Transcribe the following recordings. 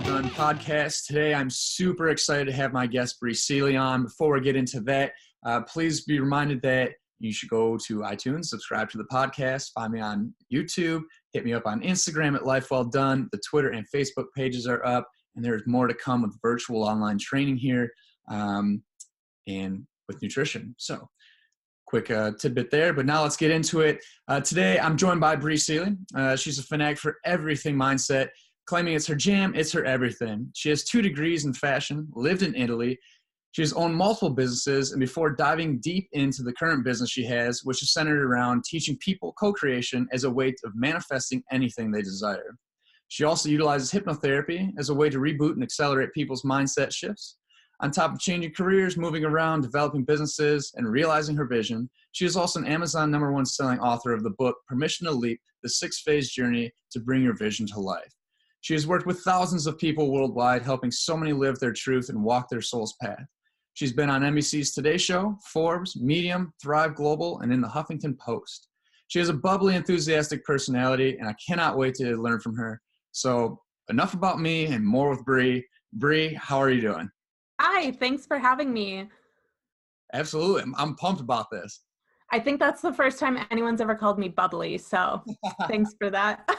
Well Done podcast. Today, I'm super excited to have my guest, Bri Seeley, on. Before we get into that, please be reminded that you should go to iTunes, subscribe to the podcast, find me on YouTube, hit me up on Instagram at Life Well Done. The Twitter and Facebook pages are up, and there's more to come with virtual online training here and with nutrition. So, quick tidbit there, but now let's get into it. Today, I'm joined by Bri Seeley. She's a fanatic for everything mindset, claiming it's her jam, it's her everything. She has 2 degrees in fashion, lived in Italy. She has owned multiple businesses, and before diving deep into the current business she has, which is centered around teaching people co-creation as a way of manifesting anything they desire. She also utilizes hypnotherapy as a way to reboot and accelerate people's mindset shifts. On top of changing careers, moving around, developing businesses, and realizing her vision, she is also an Amazon #1 selling author of the book, Permission to Leap, The 6-Phase Journey to Bring Your Vision to Life. She has worked with thousands of people worldwide, helping so many live their truth and walk their soul's path. She's been on NBC's Today Show, Forbes, Medium, Thrive Global, and in the Huffington Post. She has a bubbly, enthusiastic personality, and I cannot wait to learn from her. So enough about me and more with Bri. Bri, how are you doing? Hi, thanks for having me. Absolutely. I'm pumped about this. I think that's the first time anyone's ever called me bubbly, so thanks for that.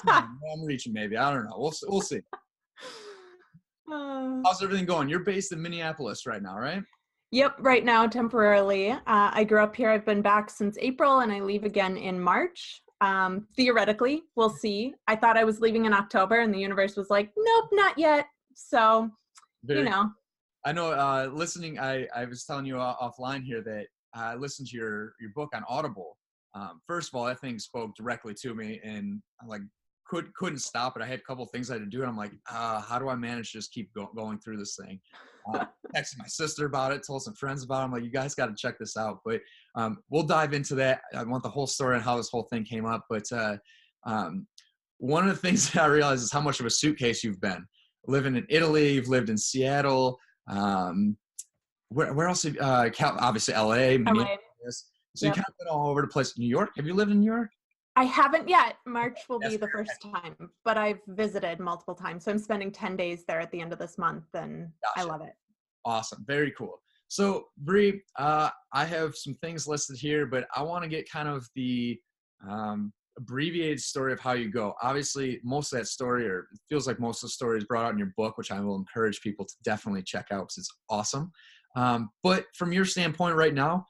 I'm reaching maybe. I don't know. We'll see. How's everything going? You're based in Minneapolis right now, right? Yep, right now, temporarily. I grew up here. I've been back since April, and I leave again in March. Theoretically, we'll see. I thought I was leaving in October, and the universe was like, nope, not yet. So, I know, listening, I was telling you offline here that I listened to your book on Audible. First of all, that thing spoke directly to me, and I couldn't stop it. I had a couple of things I had to do, and I'm like, how do I manage to just keep going through this thing? Texted my sister about it, told some friends about it. I'm like, you guys got to check this out. But we'll dive into that. I want the whole story and how this whole thing came up. But one of the things that I realized is how much of a suitcase you've been. Living in Italy, you've lived in Seattle. Where else? Obviously LA, Minneapolis. So Yep. You kind of been all over the place. New York? Have you lived in New York? I haven't yet. March will be the first time, but I've visited multiple times. So I'm spending 10 days there at the end of this month, and Gotcha. I love it. Awesome. Very cool. So, Bri, I have some things listed here, but I want to get kind of the abbreviated story of how you go. Obviously, most of that story, or it feels like most of the story, is brought out in your book, which I will encourage people to definitely check out because it's awesome. But from your standpoint right now,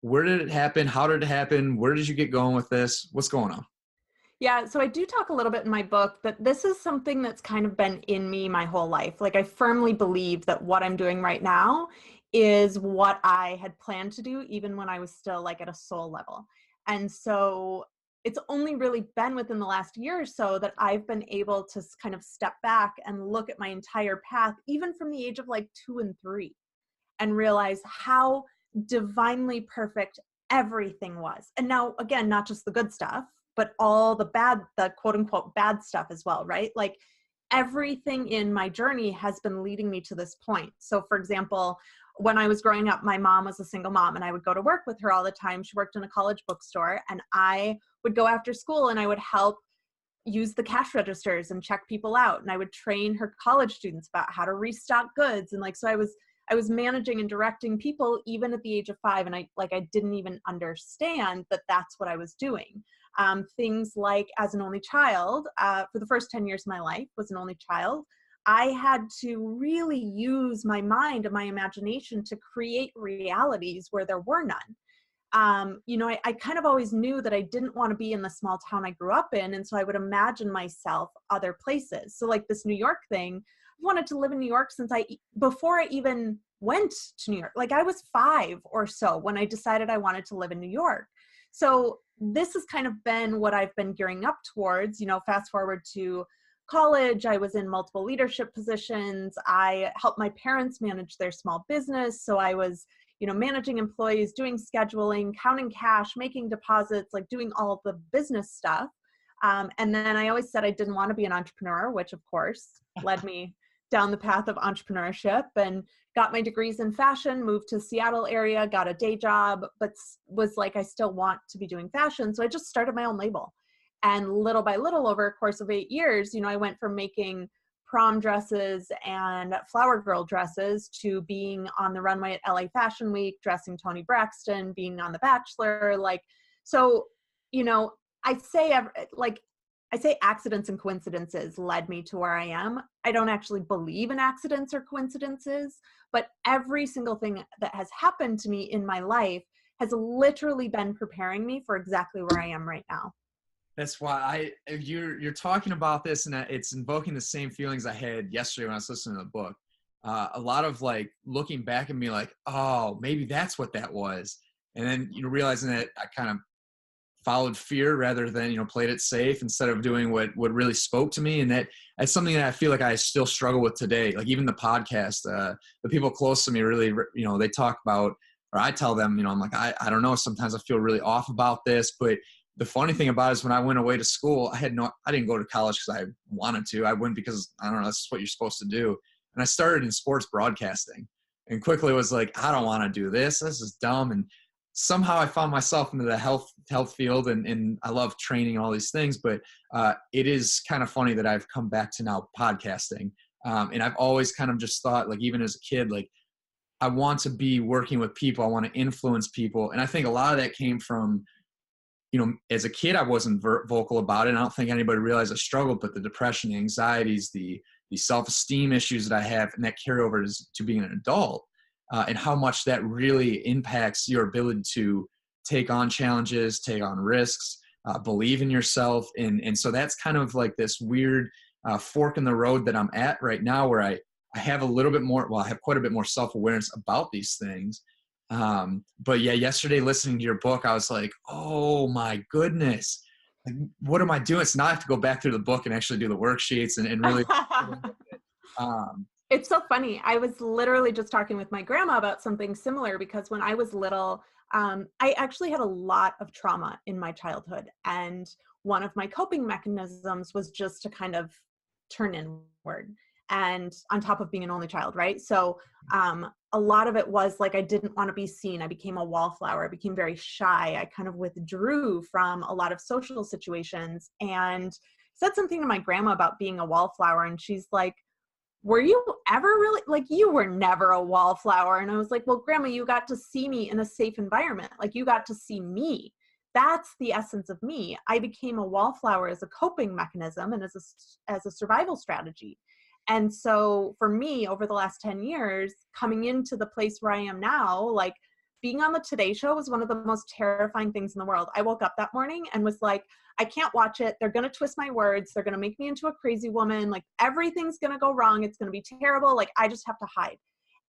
where did it happen? How did it happen? Where did you get going with this? What's going on? Yeah, so I do talk a little bit in my book, but this is something that's kind of been in me my whole life. Like, I firmly believe that what I'm doing right now is what I had planned to do, even when I was still like at a soul level. And so it's only really been within the last year or so that I've been able to kind of step back and look at my entire path, even from the age of like 2 and 3, and realize how divinely perfect everything was. And now, again, not just the good stuff, but all the quote unquote bad stuff as well, right? Like, everything in my journey has been leading me to this point. So for example, when I was growing up, my mom was a single mom, and I would go to work with her all the time. She worked in a college bookstore, and I would go after school and I would help use the cash registers and check people out. And I would train her college students about how to restock goods. And so I was managing and directing people even at the age of 5. And I didn't even understand that that's what I was doing. Things like, as an only child, for the first 10 years of my life, was an only child, I had to really use my mind and my imagination to create realities where there were none. I kind of always knew that I didn't want to be in the small town I grew up in. And so I would imagine myself other places. So like this New York thing, I've wanted to live in New York before I even went to New York. Like, I was 5 or so when I decided I wanted to live in New York. So this has kind of been what I've been gearing up towards. Fast forward to college, I was in multiple leadership positions. I helped my parents manage their small business. So I was, managing employees, doing scheduling, counting cash, making deposits, like doing all the business stuff. And then I always said I didn't want to be an entrepreneur, which of course led me down the path of entrepreneurship, and got my degrees in fashion, moved to the Seattle area, got a day job, but was like, I still want to be doing fashion. So I just started my own label. And little by little, over a course of 8 years, I went from making prom dresses and flower girl dresses to being on the runway at LA Fashion Week, dressing Toni Braxton, being on The Bachelor. Like, so, you know, I say accidents and coincidences led me to where I am. I don't actually believe in accidents or coincidences, but every single thing that has happened to me in my life has literally been preparing me for exactly where I am right now. That's why you're talking about this, and it's invoking the same feelings I had yesterday when I was listening to the book. A lot of like looking back at me like, oh, maybe that's what that was. And then, realizing that I kind of followed fear rather than, played it safe instead of doing what really spoke to me. And that's something that I feel like I still struggle with today. Like even the podcast, the people close to me really, they talk about, or I tell them, I'm like, I don't know. Sometimes I feel really off about this, but the funny thing about it is when I went away to school, I didn't go to college because I wanted to. I went because, I don't know, that's what you're supposed to do. And I started in sports broadcasting and quickly was like, I don't want to do this. This is dumb. And somehow I found myself into the health field and I love training and all these things, but it is kind of funny that I've come back to now podcasting. And I've always kind of just thought, like, even as a kid, like, I want to be working with people. I want to influence people. And I think a lot of that came from, as a kid, I wasn't vocal about it. And I don't think anybody realized I struggled, but the depression, the anxieties, the self-esteem issues that I have, and that carry over to being an adult, and how much that really impacts your ability to take on challenges, take on risks, believe in yourself. And so that's kind of like this weird fork in the road that I'm at right now, where I have a little bit more, I have quite a bit more self-awareness about these things. But yeah, yesterday listening to your book, I was like, oh my goodness, like, what am I doing? So now I have to go back through the book and actually do the worksheets and really. It's so funny. I was literally just talking with my grandma about something similar because when I was little, I actually had a lot of trauma in my childhood. And one of my coping mechanisms was just to kind of turn inward, and on top of being an only child, right? So a lot of it was like I didn't want to be seen. I became a wallflower. I became very shy. I kind of withdrew from a lot of social situations and said something to my grandma about being a wallflower. And she's like, were you ever really, like, you were never a wallflower? And I was like, well, Grandma, you got to see me in a safe environment. Like, you got to see me. That's the essence of me. I became a wallflower as a coping mechanism and as a survival strategy. And so for me, over the last 10 years, coming into the place where I am now, like, being on the Today Show was one of the most terrifying things in the world. I woke up that morning and was like, I can't watch it. They're going to twist my words. They're going to make me into a crazy woman. Like, everything's going to go wrong. It's going to be terrible. Like, I just have to hide.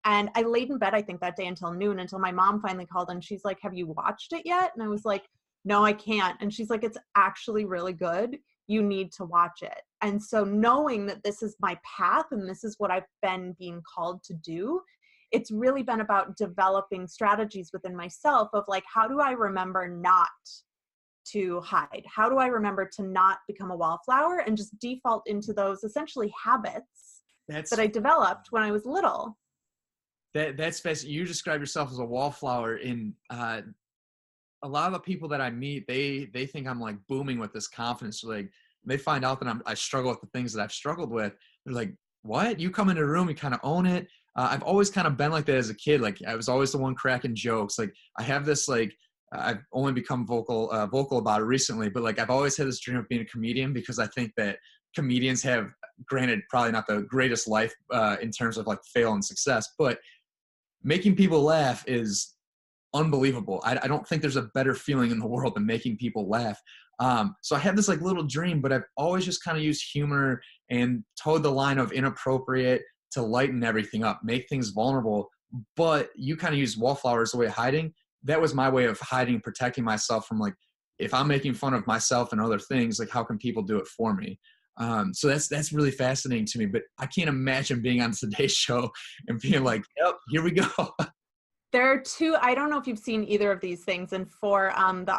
And I laid in bed, I think that day until noon, until my mom finally called and she's like, have you watched it yet? And I was like, no, I can't. And she's like, it's actually really good. You need to watch it. And so knowing that this is my path and this is what I've been being called to do, it's really been about developing strategies within myself of like, how do I remember not to hide? How do I remember to not become a wallflower and just default into those essentially habits that I developed when I was little? That's fascinating. You describe yourself as a wallflower. In a lot of the people that I meet, they think I'm like booming with this confidence. Like, they find out that I struggle with the things that I've struggled with. They're like, what? You come into a room, you kind of own it. I've always kind of been like that as a kid. Like, I was always the one cracking jokes. Like, I have this, like, I've only become vocal about it recently, but like, I've always had this dream of being a comedian because I think that comedians have, granted, probably not the greatest life in terms of like fail and success, but making people laugh is unbelievable. I don't think there's a better feeling in the world than making people laugh. So I have this like little dream, but I've always just kind of used humor and towed the line of inappropriate to lighten everything up, make things vulnerable. But you kind of use wallflower as a way of hiding. That was my way of hiding and protecting myself from, like, if I'm making fun of myself and other things, like, how can people do it for me? So that's really fascinating to me, but I can't imagine being on today's show and being like, yep, here we go. There are two, I don't know if you've seen either of these things, and for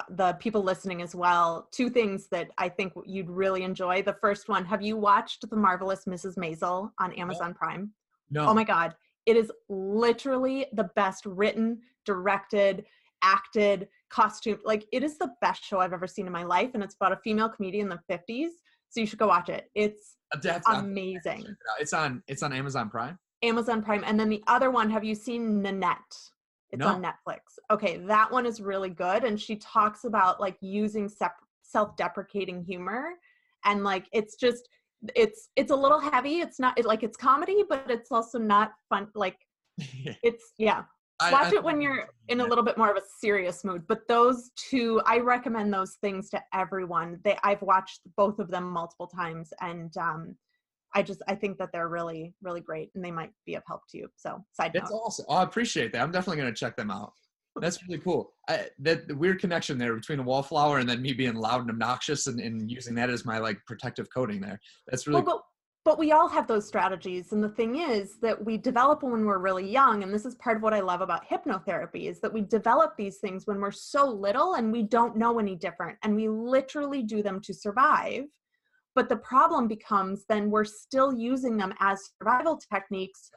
the people listening as well, two things that I think you'd really enjoy. The first one, have you watched The Marvelous Mrs. Maisel on Amazon Prime? No. Oh my God. It is literally the best written, directed, acted, costume. Like, it is the best show I've ever seen in my life, and it's about a female comedian in the 50s So you should go watch it. It's I'm amazing. check it out. It's on Amazon Prime. Amazon Prime. And then the other one, have you seen Nanette? It's No. on Netflix. Okay, that one is really good. And she talks about like using self-deprecating humor. And like, it's just, it's a little heavy. It's not like it's comedy, but it's also not fun. Like it's, yeah. Watch it when you're in a little bit more of a serious mood. But those two, I recommend those things to everyone. I've watched both of them multiple times, and I think that they're really, really great, and they might be of help to you. So, side note. It's awesome. Oh, I appreciate that. I'm definitely going to check them out. That's really cool. The weird connection there between the wallflower and then me being loud and obnoxious and using that as my like protective coating there. That's really cool. But we all have those strategies. And the thing is that we develop them when we're really young. And this is part of what I love about hypnotherapy, is that we develop these things when we're so little and we don't know any different. And we literally do them to survive. But the problem becomes then we're still using them as survival techniques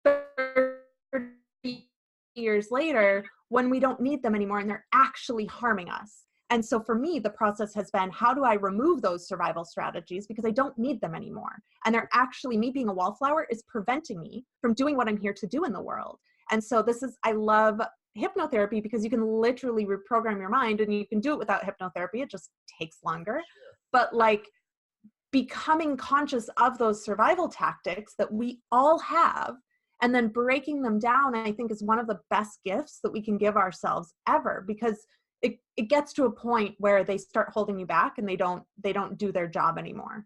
30 years later when we don't need them anymore and they're actually harming us. And so for me, the process has been, how do I remove those survival strategies because I don't need them anymore? And they're actually, me being a wallflower is preventing me from doing what I'm here to do in the world. And so I love hypnotherapy because you can literally reprogram your mind, and you can do it without hypnotherapy. It just takes longer. But like becoming conscious of those survival tactics that we all have and then breaking them down, I think is one of the best gifts that we can give ourselves ever, because it gets to a point where they start holding you back and they don't do their job anymore.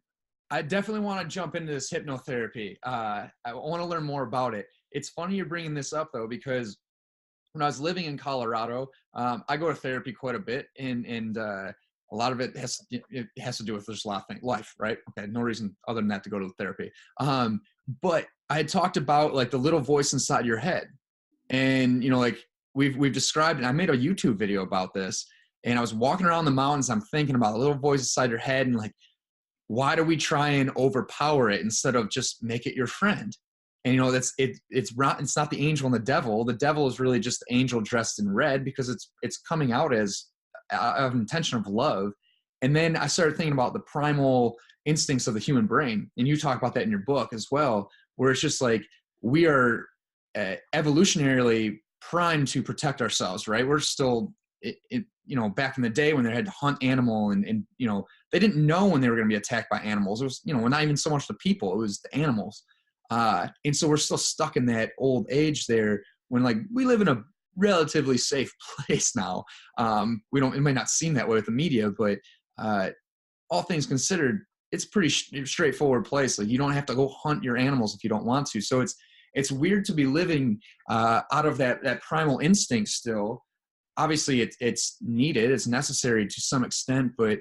I definitely want to jump into this hypnotherapy. I want to learn more about it. It's funny you're bringing this up though, because when I was living in Colorado, I go to therapy quite a bit, and a lot of it has to do with just a lot of things, life, right? Okay, no reason other than that to go to therapy. But I had talked about like the little voice inside your head, and like we've described it. I made a YouTube video about this, and I was walking around the mountains. I'm thinking about the little voice inside your head, and like, why do we try and overpower it instead of just make it your friend? And it's not the angel and the devil. The devil is really just the angel dressed in red because it's coming out as an intention of love. And then I started thinking about the primal instincts of the human brain, and you talk about that in your book as well, where it's just like we are evolutionarily primed to protect ourselves, right? We're still, back in the day when they had to hunt animal, and they didn't know when they were going to be attacked by animals. It was, not even so much the people, it was the animals. And so we're still stuck in that old age there when like we live in a relatively safe place now. It might not seem that way with the media, but all things considered, it's pretty straightforward place. Like you don't have to go hunt your animals if you don't want to. So it's weird to be living out of that primal instinct still. Obviously it's needed, it's necessary to some extent, but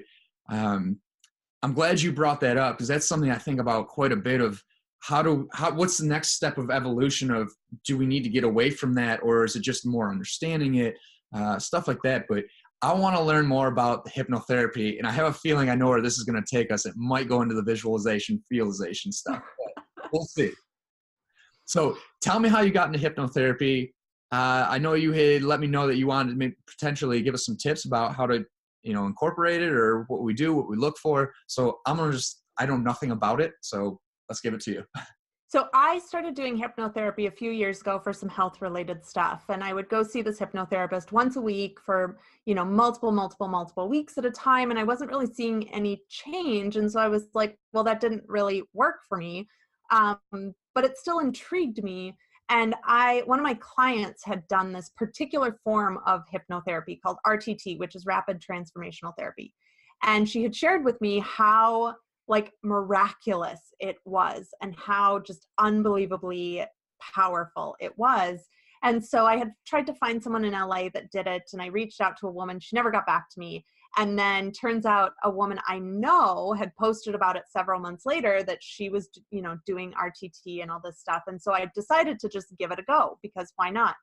I'm glad you brought that up, because that's something I think about quite a bit of what's the next step of evolution of, do we need to get away from that, or is it just more understanding it, stuff like that. But I want to learn more about the hypnotherapy, and I have a feeling I know where this is going to take us. It might go into the visualization, feelization stuff, but we'll see. So tell me how you got into hypnotherapy. I know you had let me know that you wanted to maybe potentially give us some tips about how to, incorporate it, or what we do, what we look for. So I know nothing about it. So let's give it to you. So I started doing hypnotherapy a few years ago for some health related stuff. And I would go see this hypnotherapist once a week for, multiple weeks at a time. And I wasn't really seeing any change. And so I was like, well, that didn't really work for me. But it still intrigued me. And one of my clients had done this particular form of hypnotherapy called RTT, which is rapid transformational therapy. And she had shared with me how like miraculous it was and how just unbelievably powerful it was. And so I had tried to find someone in LA that did it, and I reached out to a woman. She never got back to me. And then turns out a woman I know had posted about it several months later that she was, doing RTT and all this stuff. And so I decided to just give it a go, because why not?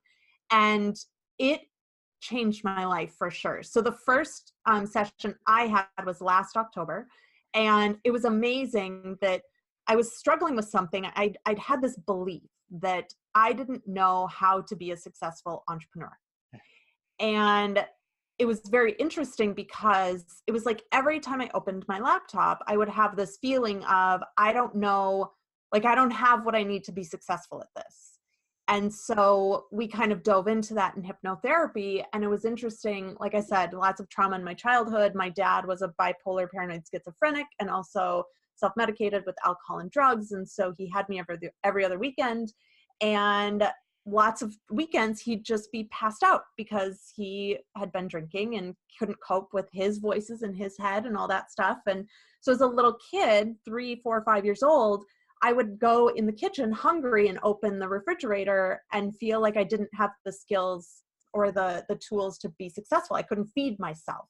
And it changed my life for sure. So the first session I had was last October, and it was amazing that I was struggling with something. I'd had this belief that I didn't know how to be a successful entrepreneur. And it was very interesting because it was like every time I opened my laptop, I would have this feeling of, I don't know, like I don't have what I need to be successful at this. And so we kind of dove into that in hypnotherapy. And it was interesting. Like I said, lots of trauma in my childhood. My dad was a bipolar paranoid schizophrenic and also self-medicated with alcohol and drugs. And so he had me every other weekend. And lots of weekends he'd just be passed out because he had been drinking and couldn't cope with his voices in his head and all that stuff. And so as a little kid, 3, 4, 5 years old, I would go in the kitchen hungry and open the refrigerator and feel like I didn't have the skills or the tools to be successful. I couldn't feed myself.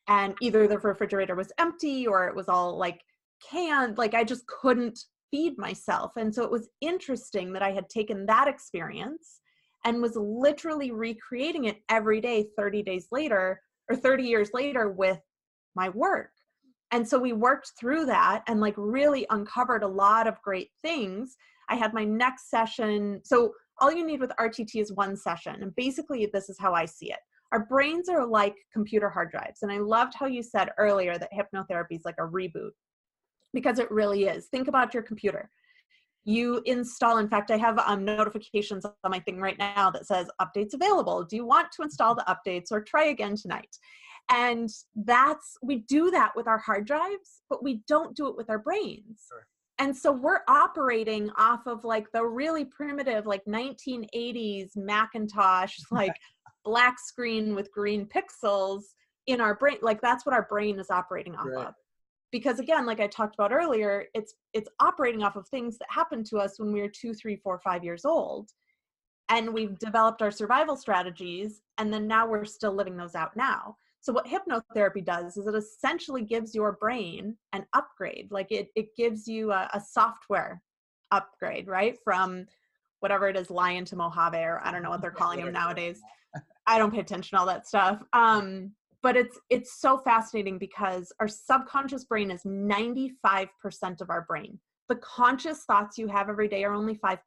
And either the refrigerator was empty or it was all like canned, like I just couldn't feed myself. And so it was interesting that I had taken that experience and was literally recreating it every day, 30 days later or 30 years later with my work. And so we worked through that and like really uncovered a lot of great things. I had my next session. So all you need with RTT is one session. And basically this is how I see it. Our brains are like computer hard drives. And I loved how you said earlier that hypnotherapy is like a reboot, because it really is. Think about your computer. You install, in fact, I have notifications on my thing right now that says updates available. Do you want to install the updates or try again tonight? And we do that with our hard drives, but we don't do it with our brains. Sure. And so we're operating off of like the really primitive, like 1980s Macintosh, like black screen with green pixels in our brain. Like that's what our brain is operating off of. Because again, like I talked about earlier, it's operating off of things that happened to us when we were 2, 3, 4, 5 years old. And we've developed our survival strategies. And then now we're still living those out now. So what hypnotherapy does is it essentially gives your brain an upgrade. Like it gives you a software upgrade, right? From whatever it is, Lion to Mojave, or I don't know what they're calling them nowadays. I don't pay attention to all that stuff. But it's so fascinating because our subconscious brain is 95% of our brain. The conscious thoughts you have every day are only 5%.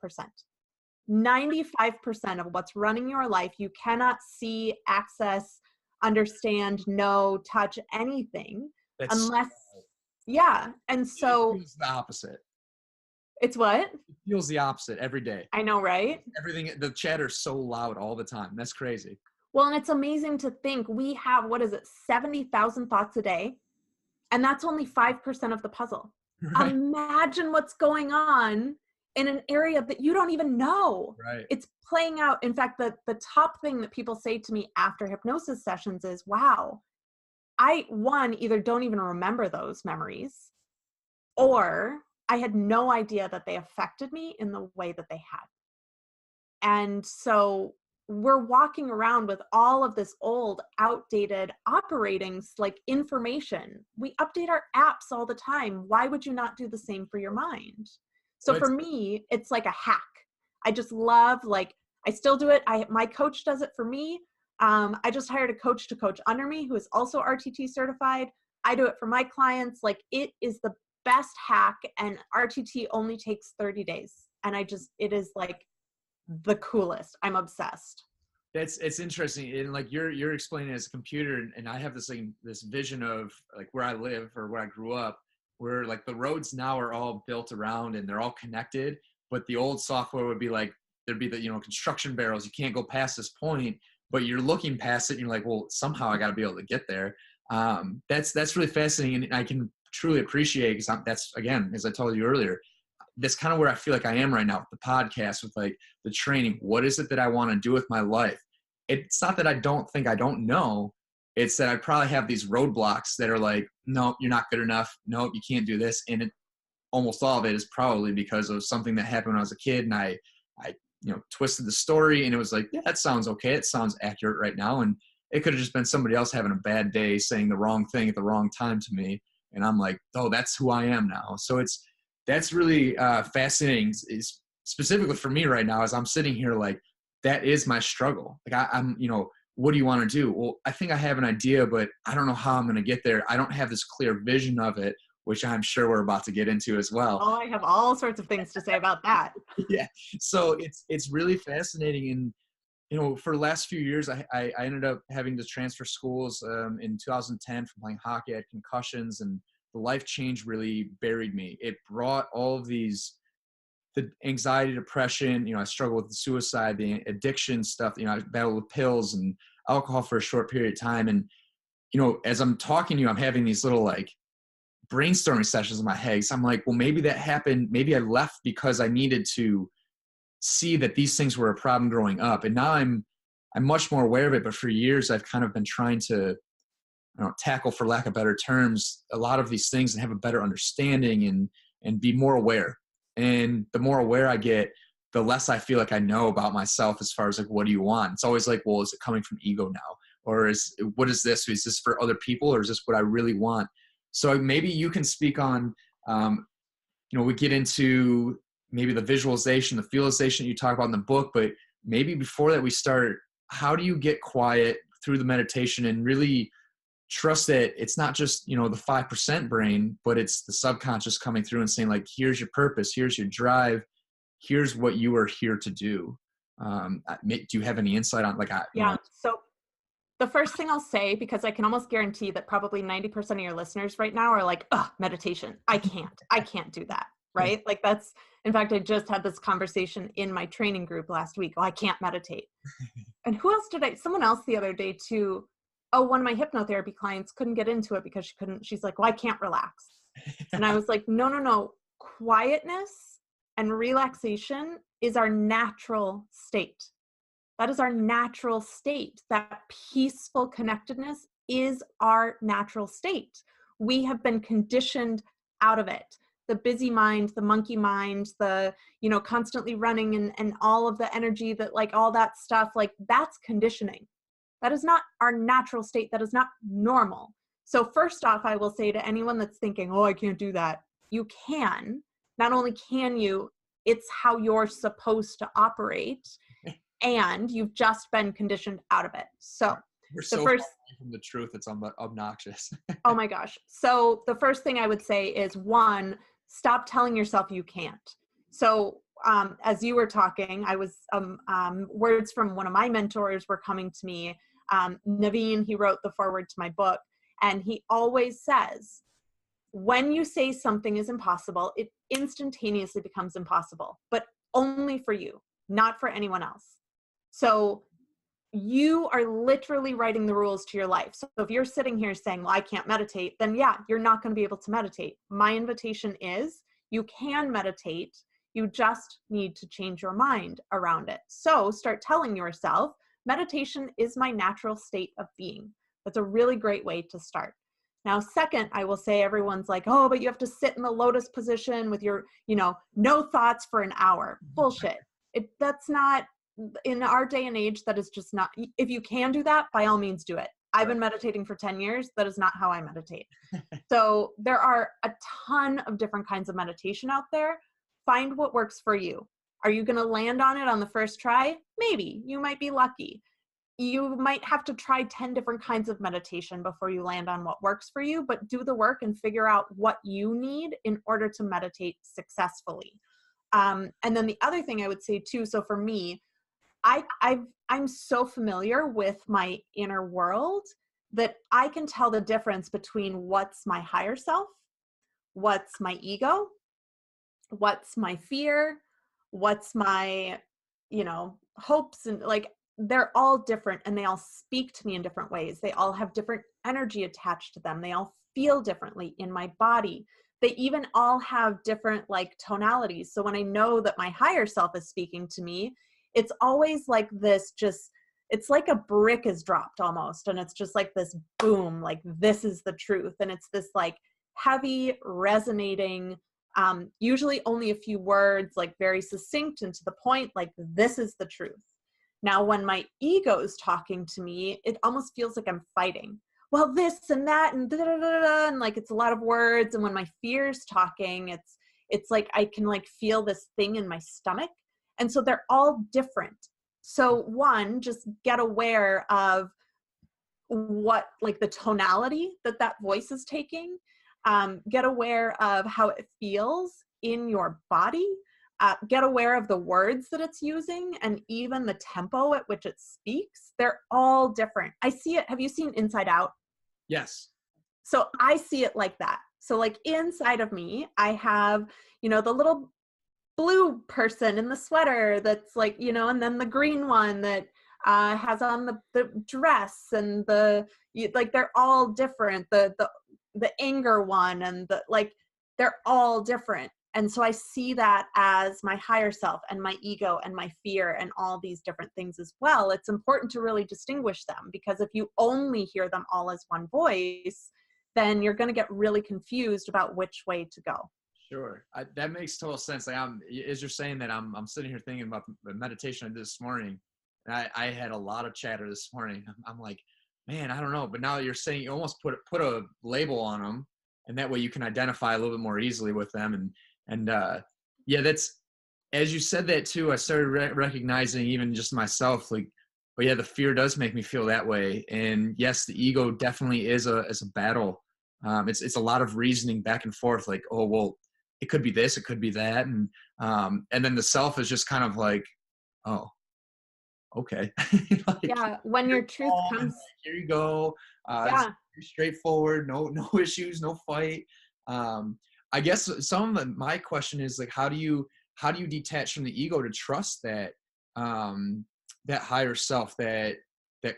95% of what's running your life, you cannot see, access, understand, know, touch anything unless, yeah. And so it feels the opposite. It's what? It feels the opposite every day. I know, right? Everything, the chatter's so loud all the time. That's crazy. Well, and it's amazing to think we have, 70,000 thoughts a day, and that's only 5% of the puzzle. Right. Imagine what's going on in an area that you don't even know. Right. It's playing out. In fact, the top thing that people say to me after hypnosis sessions is, wow, I either don't even remember those memories, or I had no idea that they affected me in the way that they had. And so we're walking around with all of this old, outdated operating like information. We update our apps all the time. Why would you not do the same for your mind? So for me, it's like a hack. I just love, I still do it. My coach does it for me. I just hired a coach to coach under me who is also RTT certified. I do it for my clients. It is the best hack, and RTT only takes 30 days. And it is the coolest. I'm obsessed. It's interesting. And you're explaining it as a computer, and I have this vision of where I live or where I grew up, where the roads now are all built around and they're all connected, but the old software would be there'd be the construction barrels. You can't go past this point, but you're looking past it and you're like, well, somehow I got to be able to get there. That's really fascinating, and I can truly appreciate, because that's, again, as I told you earlier, that's kind of where I feel like I am right now with the podcast, with the training. What is it that I want to do with my life? It's not that I don't know. It's that I probably have these roadblocks that are no, you're not good enough. No, you can't do this. And almost all of it is probably because of something that happened when I was a kid, and I twisted the story, and it was yeah, that sounds okay. It sounds accurate right now. And it could have just been somebody else having a bad day saying the wrong thing at the wrong time to me. And I'm oh, that's who I am now. So that's really fascinating. Is specifically for me right now, as I'm sitting here, that is my struggle. I'm, what do you want to do? Well, I think I have an idea, but I don't know how I'm going to get there. I don't have this clear vision of it, which I'm sure we're about to get into as well. Oh, I have all sorts of things to say about that. Yeah. So it's really fascinating. And For the last few years, I ended up having to transfer schools in 2010 from playing hockey. I had concussions, and the life change really buried me. It brought all of the anxiety, depression. I struggled with suicide, the addiction stuff. I battled with pills and alcohol for a short period of time. And, as I'm talking to you, I'm having these little like brainstorming sessions in my head. So I'm like, well, maybe that happened. Maybe I left because I needed to see that these things were a problem growing up. And now I'm much more aware of it. But for years, I've kind of been trying to tackle, for lack of better terms, a lot of these things and have a better understanding and be more aware. And the more aware I get, the less I feel like I know about myself as far as like, what do you want? It's always like, well, is it coming from ego now? Or what is this? Is this for other people, or is this what I really want? So maybe you can speak on, we get into maybe the visualization, the feelization you talk about in the book, but maybe before that we start, how do you get quiet through the meditation and really trust that it's not just, the 5% brain, but it's the subconscious coming through and saying like, here's your purpose, here's your drive, here's what you are here to do. Do you have any insight on Yeah. So the first thing I'll say, because I can almost guarantee that probably 90% of your listeners right now are like, oh, meditation. I can't do that. Right. Like in fact, I just had this conversation in my training group last week. Oh, I can't meditate. And who else someone else the other day too. Oh, one of my hypnotherapy clients couldn't get into it because she's like, well, I can't relax. And I was like, no. Quietness and relaxation is our natural state. That is our natural state. That peaceful connectedness is our natural state. We have been conditioned out of it. The busy mind, the monkey mind, the, constantly running and all of the energy that like all that stuff, like that's conditioning. That is not our natural state. That is not normal. So first off, I will say to anyone that's thinking, oh, I can't do that. You can. Not only can you, it's how you're supposed to operate. And you've just been conditioned out of it. So we're so far away from the truth, it's obnoxious. Oh my gosh. So the first thing I would say is, one, stop telling yourself you can't. So as you were talking, I was words from one of my mentors were coming to me. Naveen, he wrote the foreword to my book, and he always says, when you say something is impossible, it instantaneously becomes impossible, but only for you, not for anyone else. So you are literally writing the rules to your life. So if you're sitting here saying, well, I can't meditate, then yeah, you're not going to be able to meditate. My invitation is you can meditate. You just need to change your mind around it. So start telling yourself, meditation is my natural state of being. That's a really great way to start. Now, second, I will say everyone's like, oh, but you have to sit in the lotus position with your, no thoughts for an hour. Bullshit. That's not, in our day and age, that is just not, if you can do that, by all means do it. I've been meditating for 10 years. That is not how I meditate. So there are a ton of different kinds of meditation out there. Find what works for you. Are you going to land on it on the first try? Maybe. You might be lucky. You might have to try 10 different kinds of meditation before you land on what works for you, but do the work and figure out what you need in order to meditate successfully. And then the other thing I would say too, so for me, I'm so familiar with my inner world that I can tell the difference between what's my higher self, what's my ego, what's my fear, what's my, hopes, and like, they're all different and they all speak to me in different ways. They all have different energy attached to them. They all feel differently in my body. They even all have different like tonalities. So when I know that my higher self is speaking to me, it's always like this, it's like a brick is dropped almost. And it's just like this boom, like this is the truth. And it's this like heavy resonating, usually only a few words, like very succinct and to the point, like this is the truth. Now, when my ego is talking to me, it almost feels like I'm fighting. Well, this and that and da da da da, and like it's a lot of words. And when my fear's talking, it's like I can like feel this thing in my stomach. And so they're all different. So one, just get aware of what like the tonality that voice is taking. Get aware of how it feels in your body. get aware of the words that it's using and even the tempo at which it speaks. They're all different. I see it. Have you seen Inside Out? Yes. So I see it like that. So like inside of me, I have, the little blue person in the sweater that's like, and then the green one that has on the dress and like they're all different. The anger one and they're all different. And so I see that as my higher self and my ego and my fear and all these different things as well. It's important to really distinguish them, because if you only hear them all as one voice, then you're going to get really confused about which way to go. Sure. That makes total sense. Like as you're saying that, I'm sitting here thinking about the meditation I did this morning. And I had a lot of chatter this morning. I'm like, man, I don't know. But now you're saying you almost put a label on them, and that way you can identify a little bit more easily with them. And yeah, that's, as you said that too, I started recognizing even just myself, like, but yeah, the fear does make me feel that way. And yes, the ego definitely is a battle. It's a lot of reasoning back and forth, like, oh, well, it could be this, it could be that. And then the self is just kind of like, oh, okay. Like, Yeah. When your truth comes. here you go. It's Yeah. pretty straightforward. No issues, no fight. I guess my question is like, how do you detach from the ego to trust that, that higher self, that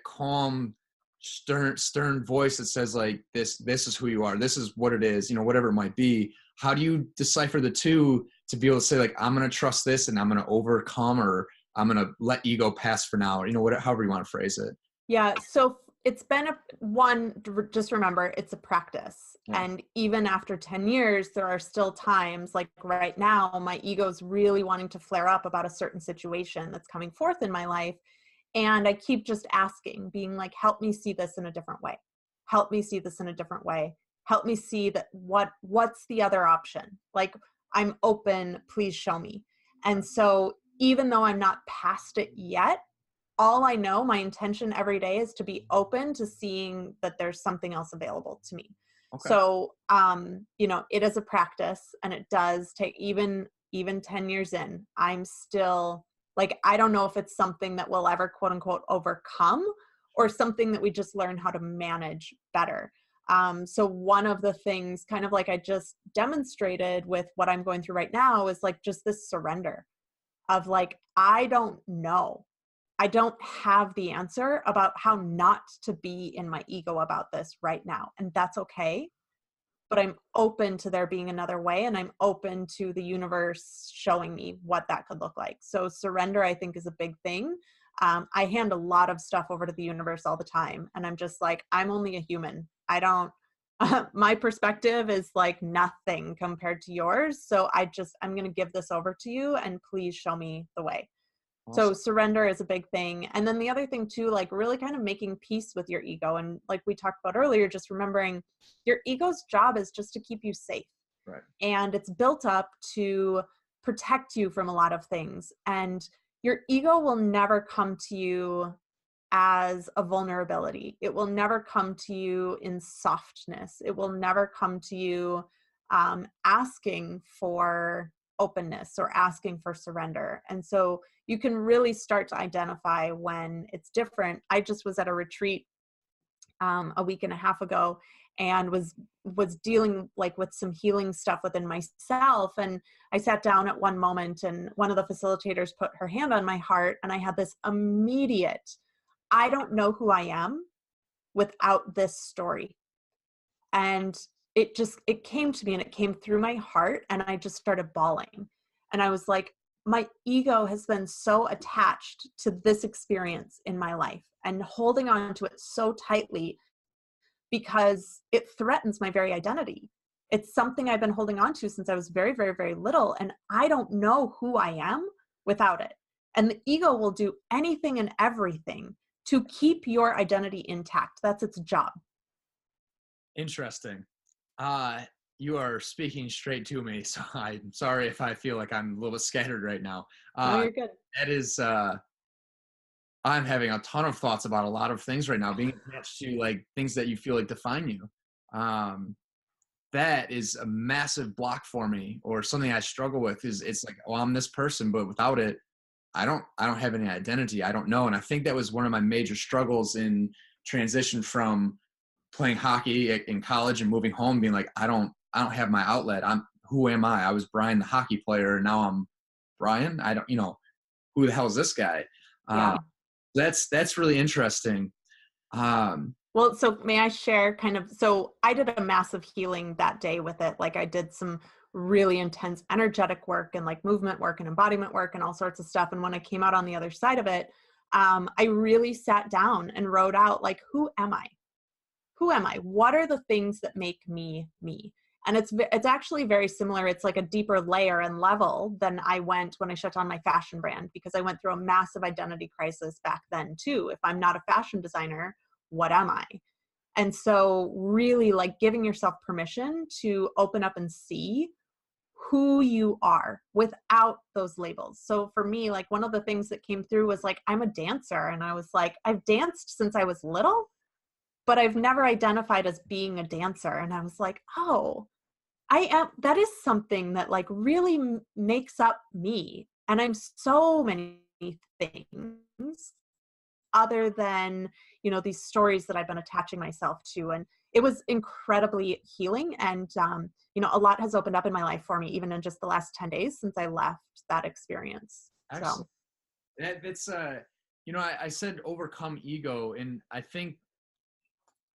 calm, stern voice that says like, this is who you are. This is what it is, whatever it might be. How do you decipher the two to be able to say like, I'm going to trust this and I'm going to overcome, or I'm going to let ego pass for now, or however you want to phrase it. Yeah. So it's been just remember, it's a practice. Yeah. And even after 10 years, there are still times, like right now, my ego's really wanting to flare up about a certain situation that's coming forth in my life. And I keep just asking, being like, help me see this in a different way. Help me see this in a different way. Help me see that what's the other option? Like, I'm open, please show me. And so even though I'm not past it yet, all I know, my intention every day is to be open to seeing that there's something else available to me. Okay. So, it is a practice, and it does take even 10 years in, I'm still like, I don't know if it's something that we'll ever quote unquote overcome, or something that we just learn how to manage better. So one of the things, kind of like I just demonstrated with what I'm going through right now, is like just this surrender of like, I don't know. I don't have the answer about how not to be in my ego about this right now. And that's okay. But I'm open to there being another way, and I'm open to the universe showing me what that could look like. So surrender, I think, is a big thing. I hand a lot of stuff over to the universe all the time. And I'm just like, I'm only a human. I don't, my perspective is like nothing compared to yours. So I'm going to give this over to you, and please show me the way. So surrender is a big thing. And then the other thing too, like really kind of making peace with your ego. And like we talked about earlier, just remembering your ego's job is just to keep you safe. Right. And it's built up to protect you from a lot of things. And your ego will never come to you as a vulnerability. It will never come to you in softness. It will never come to you asking for openness or asking for surrender. And so you can really start to identify when it's different. I just was at a retreat a week and a half ago, and was dealing like with some healing stuff within myself. And I sat down at one moment, and one of the facilitators put her hand on my heart, and I had this immediate, I don't know who I am without this story. And it came to me, and it came through my heart, and I just started bawling. And I was like, my ego has been so attached to this experience in my life and holding on to it so tightly because it threatens my very identity. It's something I've been holding on to since I was very, very, very little. And I don't know who I am without it. And the ego will do anything and everything to keep your identity intact. That's its job. Interesting. You are speaking straight to me, so I'm sorry if I feel like I'm a little bit scattered right now. No, you're good. That is, I'm having a ton of thoughts about a lot of things right now, being attached to like things that you feel like define you. that is a massive block for me, or something I struggle with. Is it's like, well, I'm this person, but without it, I don't have any identity. I don't know. And I think that was one of my major struggles in transition from playing hockey in college and moving home, being like, I don't have my outlet. Who am I? I was Brian, the hockey player. And now I'm Brian. I don't, who the hell is this guy? Yeah. That's really interesting. Well, so may I share so I did a massive healing that day with it. Like I did some really intense energetic work and like movement work and embodiment work and all sorts of stuff. And when I came out on the other side of it, I really sat down and wrote out like, who am I? Who am I? What are the things that make me me? And it's actually very similar. It's like a deeper layer and level than I went when I shut down my fashion brand, because I went through a massive identity crisis back then too. If I'm not a fashion designer, what am I? And so really like giving yourself permission to open up and see who you are without those labels. So for me, like one of the things that came through was like, I'm a dancer. And I was like, I've danced since I was little, but I've never identified as being a dancer. And I was like, oh, I am, that is something that like really makes up me. And I'm so many things other than, these stories that I've been attaching myself to. And it was incredibly healing. And, a lot has opened up in my life for me, even in just the last 10 days since I left that experience. Excellent. So that's, I said overcome ego. And I think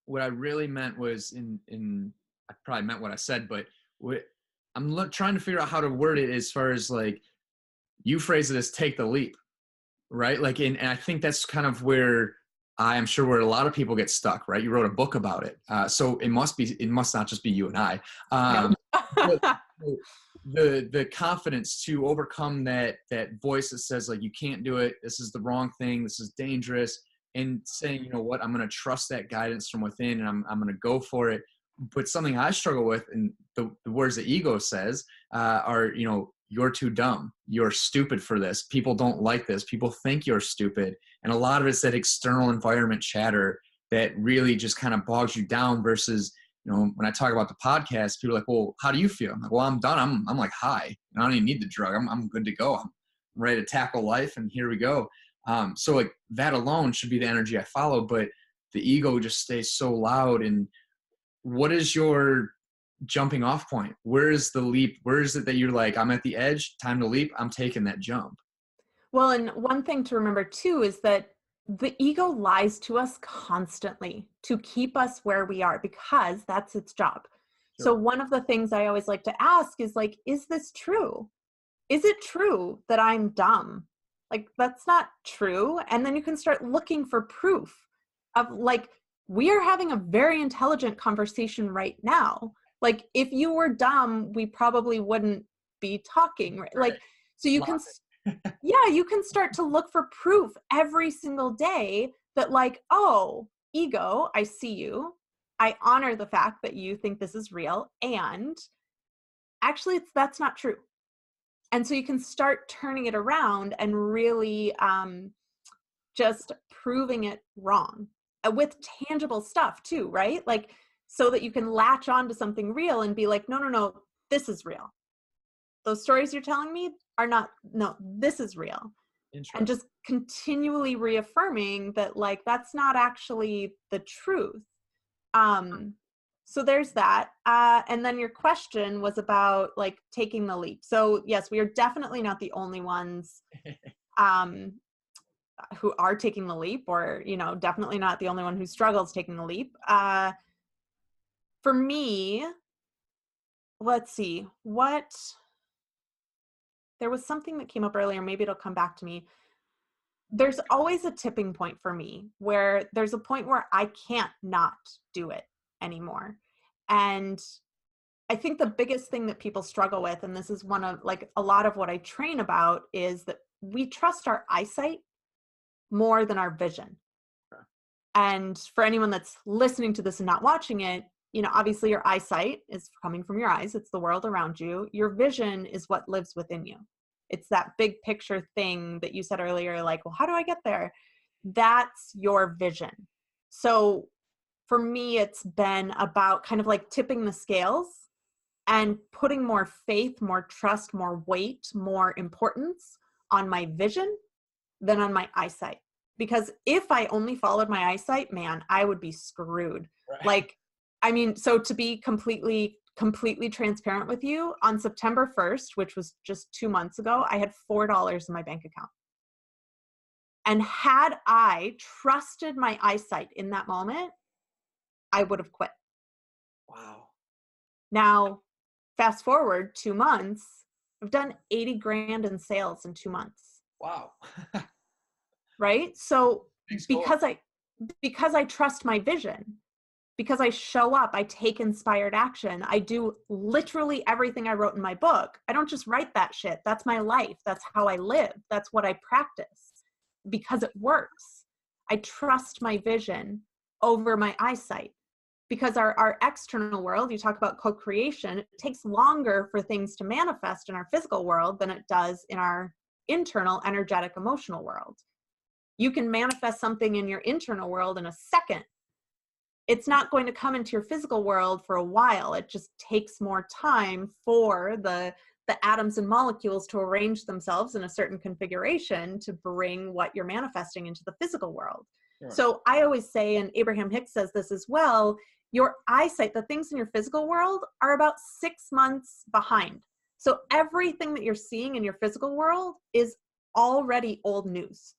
what I really meant was I probably meant what I said, but I'm trying to figure out how to word it as far as like, you phrase it as take the leap, right? Like, and I think that's kind of where I'm sure where a lot of people get stuck, right? You wrote a book about it. So it must not just be you and I. The confidence to overcome that voice that says like, you can't do it. This is the wrong thing. This is dangerous. And saying, you know what, I'm going to trust that guidance from within, and I'm going to go for it. But something I struggle with, and the words that ego says are, you're too dumb. You're stupid for this. People don't like this. People think you're stupid. And a lot of it's that external environment chatter that really just kind of bogs you down versus, when I talk about the podcast, people are like, well, how do you feel? I'm like, well, I'm done. I'm like high. I don't even need the drug. I'm good to go. I'm ready to tackle life, and here we go. So like that alone should be the energy I follow, but the ego just stays so loud. And what is your jumping off point? Where is the leap? Where is it that you're like, I'm at the edge, time to leap, I'm taking that jump? Well, and one thing to remember too is that the ego lies to us constantly to keep us where we are, because that's its job. Sure. So one of the things I always like to ask is like, is this true? Is it true that I'm dumb? Like, that's not true. And then you can start looking for proof of like, we are having a very intelligent conversation right now. Like, if you were dumb, we probably wouldn't be talking. Right? Like, so you can, you can start to look for proof every single day that like, oh, ego, I see you. I honor the fact that you think this is real. And actually that's not true. And so you can start turning it around and really just proving it wrong with tangible stuff too, right? Like, so that you can latch on to something real and be like, no, this is real. Those stories you're telling me are not, no, this is real. And just continually reaffirming that like, that's not actually the truth. So there's that. And then your question was about like taking the leap. So yes, we are definitely not the only ones who are taking the leap, or, definitely not the only one who struggles taking the leap. For me, let's see, there was something that came up earlier. Maybe it'll come back to me. There's always a tipping point for me where there's a point where I can't not do it anymore. And I think the biggest thing that people struggle with, and this is one of like a lot of what I train about, is that we trust our eyesight more than our vision. Okay. And for anyone that's listening to this and not watching it, obviously your eyesight is coming from your eyes. It's the world around you. Your vision is what lives within you. It's that big picture thing that you said earlier, like, well, how do I get there? That's your vision. So for me, it's been about kind of like tipping the scales and putting more faith, more trust, more weight, more importance on my vision than on my eyesight. Because if I only followed my eyesight, man, I would be screwed. Right. Like, I mean, so to be completely transparent with you, on September 1st, which was just 2 months ago, I had $4 in my bank account. And had I trusted my eyesight in that moment, I would have quit. Wow. Now, fast forward 2 months, I've done 80 grand in sales in 2 months. Wow. Right? So Thanks, because I trust my vision, because I show up, I take inspired action. I do literally everything I wrote in my book. I don't just write that shit. That's my life. That's how I live. That's what I practice because it works. I trust my vision over my eyesight, because our external world, you talk about co-creation, it takes longer for things to manifest in our physical world than it does in our internal, energetic, emotional world. You can manifest something in your internal world in a second. It's not going to come into your physical world for a while. It just takes more time for the atoms and molecules to arrange themselves in a certain configuration to bring what you're manifesting into the physical world. Sure. So I always say, and Abraham Hicks says this as well, your eyesight, the things in your physical world, are about 6 months behind. So everything that you're seeing in your physical world is already old news.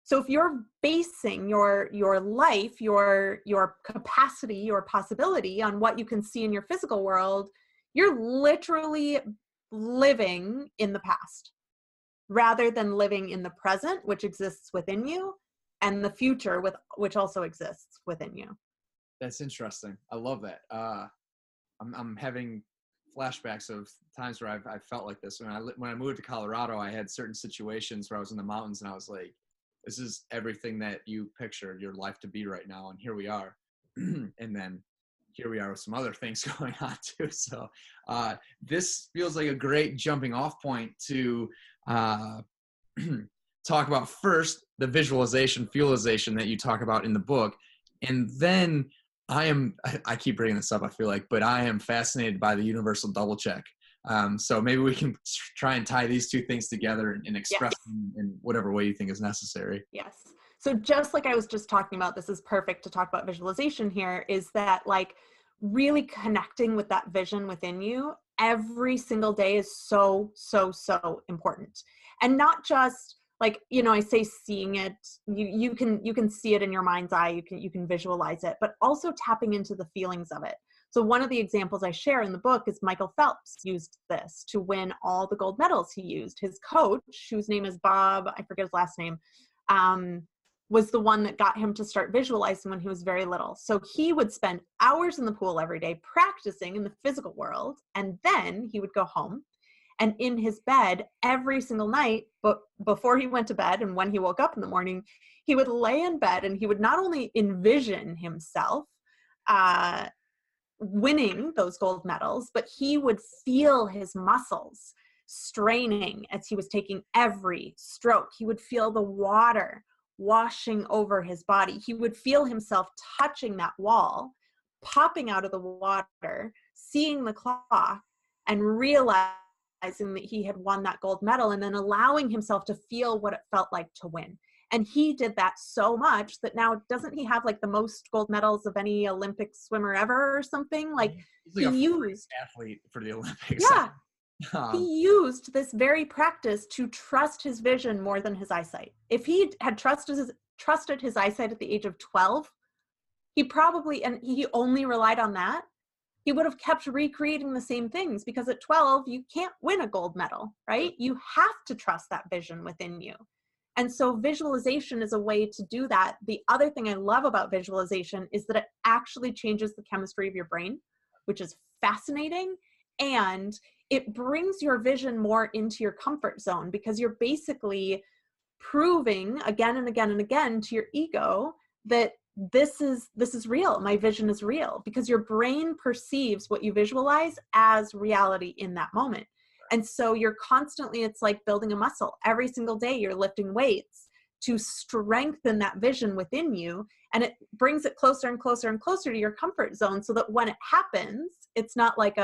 So if you're basing your life, your capacity, your possibility on what you can see in your physical world, you're literally living in the past rather than living in the present, which exists within you, and the future, which also exists within you. That's interesting. I love that. I'm having flashbacks of times where I've felt like this. When I moved to Colorado, I had certain situations where I was in the mountains and I was like, this is everything that you pictured your life to be right now. And here we are. And then here we are with some other things going on too. So this feels like a great jumping off point to talk about first the visualization, fuelization that you talk about in the book. And then I keep bringing this up, I feel like, but I am fascinated by the universal double check. So maybe we can try and tie these two things together and express them in whatever way you think is necessary. Yes. So just like I was just talking about, this is perfect to talk about visualization here, is that like really connecting with that vision within you every single day is so, so, so important. And not just like, you know, I say seeing it, you can see it in your mind's eye, you can visualize it, but also tapping into the feelings of it. So one of the examples I share in the book is Michael Phelps used this to win all the gold medals he used. His coach, whose name is Bob, I forget his last name, was the one that got him to start visualizing when he was very little. So he would spend hours in the pool every day practicing in the physical world, and then he would go home and in his bed every single night, but before he went to bed and when he woke up in the morning, he would lay in bed and he would not only envision himself winning those gold medals, but he would feel his muscles straining as he was taking every stroke. He would feel the water washing over his body. He would feel himself touching that wall, popping out of the water, seeing the clock, and realizing that he had won that gold medal, and then allowing himself to feel what it felt like to win. And he did that so much that now, doesn't he have like the most gold medals of any Olympic swimmer ever or something? Like he's like he used athlete for the Olympics. Yeah. He used this very practice to trust his vision more than his eyesight. If he had trusted his eyesight at the age of 12, and he only relied on that, he would have kept recreating the same things, because at 12, you can't win a gold medal, right? You have to trust that vision within you. And so visualization is a way to do that. The other thing I love about visualization is that it actually changes the chemistry of your brain, which is fascinating. And it brings your vision more into your comfort zone, because you're basically proving again and again and again to your ego that this is real. My vision is real, because your brain perceives what you visualize as reality in that moment. And so you're constantly, it's like building a muscle. Every single day you're lifting weights to strengthen that vision within you. And it brings it closer and closer and closer to your comfort zone, so that when it happens, it's not like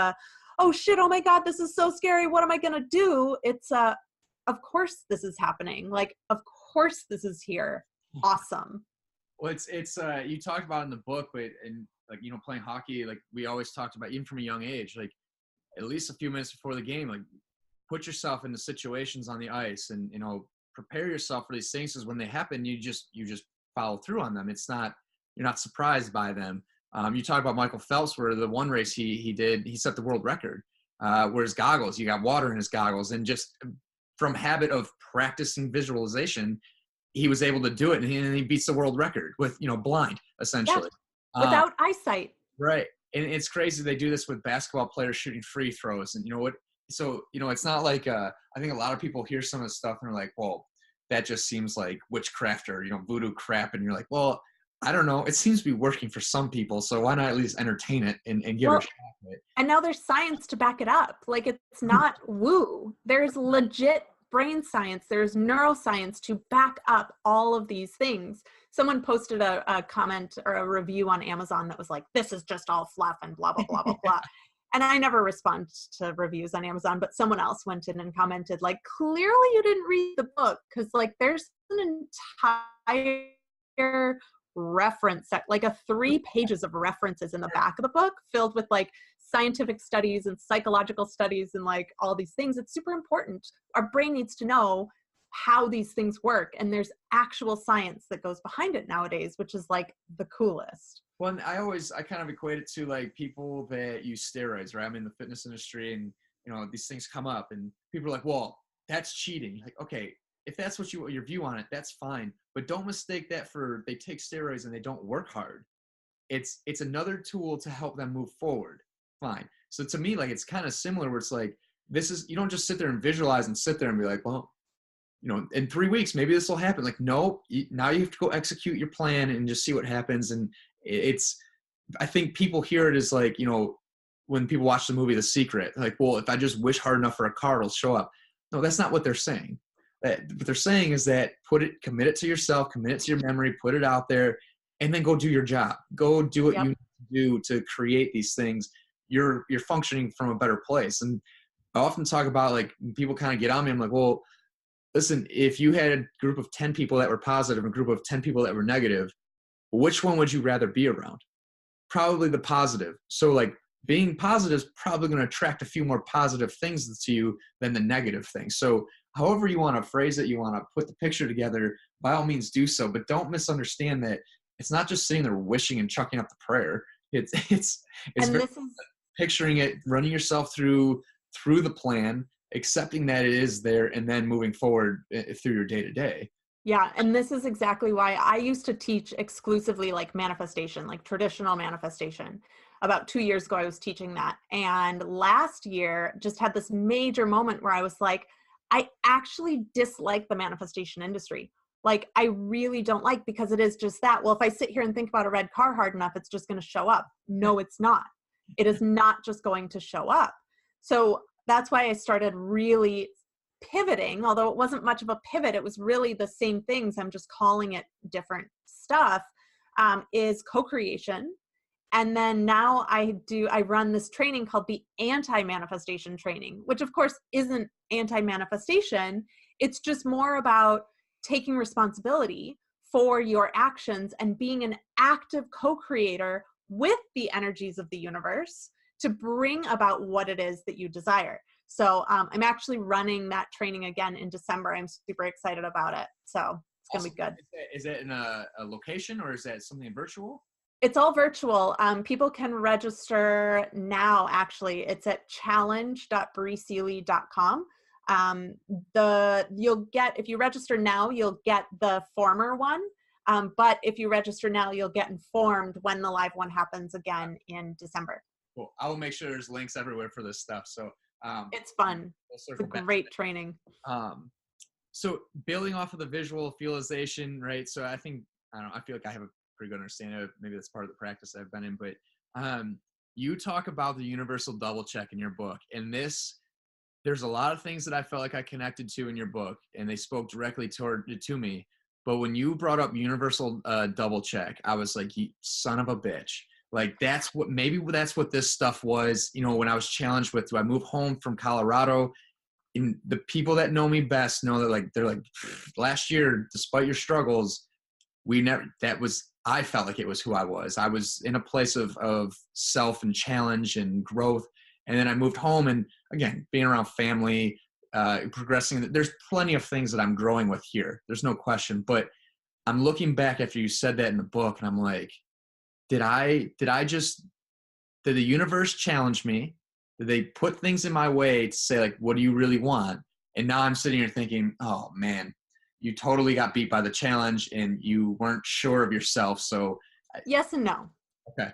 oh shit, oh my God, this is so scary. What am I going to do? It's, of course this is happening. Like, of course this is here. Awesome. Well, it's you talked about in the book, but and like, you know, playing hockey, like we always talked about, even from a young age, like at least a few minutes before the game, like put yourself into situations on the ice and, you know, prepare yourself for these things, because when they happen, you just follow through on them. It's not, you're not surprised by them. You talk about Michael Phelps, where the one race he did, he set the world record, where his goggles, you got water in his goggles, and just from habit of practicing visualization, he was able to do it, and he beats the world record with, you know, blind, essentially. Yeah, without eyesight. Right. And it's crazy. They do this with basketball players shooting free throws. And you know what? So, you know, it's not like, I think a lot of people hear some of the stuff and they're like, well, that just seems like witchcraft or, you know, voodoo crap. And you're like, well, I don't know. It seems to be working for some people. So why not at least entertain it and give it a shot at it? And now there's science to back it up. Like, it's not woo. There's legit brain science. There's neuroscience to back up all of these things. Someone posted a comment or a review on Amazon that was like, this is just all fluff and blah, blah, blah, blah, blah. And I never respond to reviews on Amazon, but someone else went in and commented, like, clearly you didn't read the book, because like there's an entire reference set, like 3 pages of references in the back of the book filled with like scientific studies and psychological studies and like all these things. It's super important. Our brain needs to know how these things work, and there's actual science that goes behind it nowadays, which is like the coolest. Well, I kind of equate it to like people that use steroids, right? I'm in the fitness industry, and you know, these things come up and people are like, well, that's cheating. Like, okay, if that's what your view on it, that's fine. But don't mistake that for they take steroids and they don't work hard. It's another tool to help them move forward. Fine. So to me, like, it's kind of similar where it's like, you don't just sit there and visualize and sit there and be like, well, you know, in 3 weeks, maybe this will happen. Like, no, now you have to go execute your plan and just see what happens. And I think people hear it as like, you know, when people watch the movie The Secret, like, well, if I just wish hard enough for a car, it'll show up. No, that's not what they're saying. What they're saying is that commit it to yourself, commit it to your memory, put it out there, and then go do your job. Go do what you need to do to create these things. You're functioning from a better place. And I often talk about, like, people kind of get on me. I'm like, well, listen, if you had a group of 10 people that were positive and a group of 10 people that were negative, which one would you rather be around? Probably the positive. So like, being positive is probably going to attract a few more positive things to you than the negative things. So however you want to phrase it, you want to put the picture together, by all means do so, but don't misunderstand that it's not just sitting there wishing and chucking up the prayer. It's very picturing it, running yourself through the plan, accepting that it is there, and then moving forward through your day to day. Yeah. And this is exactly why I used to teach exclusively like manifestation, like traditional manifestation. About 2 years ago, I was teaching that. And last year just had this major moment where I was like, I actually dislike the manifestation industry. Like, I really don't like, because it is just that, well, if I sit here and think about a red car hard enough, it's just going to show up. No, it's not. It is not just going to show up. So that's why I started really pivoting, although it wasn't much of a pivot. It was really the same things. I'm just calling it different stuff, is co-creation. And then now I run this training called the anti-manifestation training, which of course isn't anti-manifestation. It's just more about taking responsibility for your actions and being an active co-creator with the energies of the universe to bring about what it is that you desire. So I'm actually running that training again in December. I'm super excited about it. So it's going to be good. Is that in a location, or is that something virtual? It's all virtual. People can register now, actually. It's at challenge.briseeley.com. If you register now, you'll get the former one. But if you register now, you'll get informed when the live one happens again in December. Cool. I will make sure there's links everywhere for this stuff. So it's fun. It's a great training. So building off of the visualization, right? So I feel like I have a pretty good understanding of, maybe that's part of the practice I've been in, but you talk about the universal double check in your book, and there's a lot of things that I felt like I connected to in your book, and they spoke directly to me. But when you brought up universal double check, I was like, you son of a bitch. Like maybe that's what this stuff was, when I was challenged with, do I move home from Colorado? And the people that know me best know that they're like, last year, despite your struggles, I felt like it was who I was. I was in a place of self and challenge and growth. And then I moved home, and again, being around family, progressing, there's plenty of things that I'm growing with here. There's no question. But I'm looking back after you said that in the book, and I'm like, did the universe challenge me? Did they put things in my way to say, like, what do you really want? And now I'm sitting here thinking, oh man, you totally got beat by the challenge and you weren't sure of yourself. So yes and no. Okay.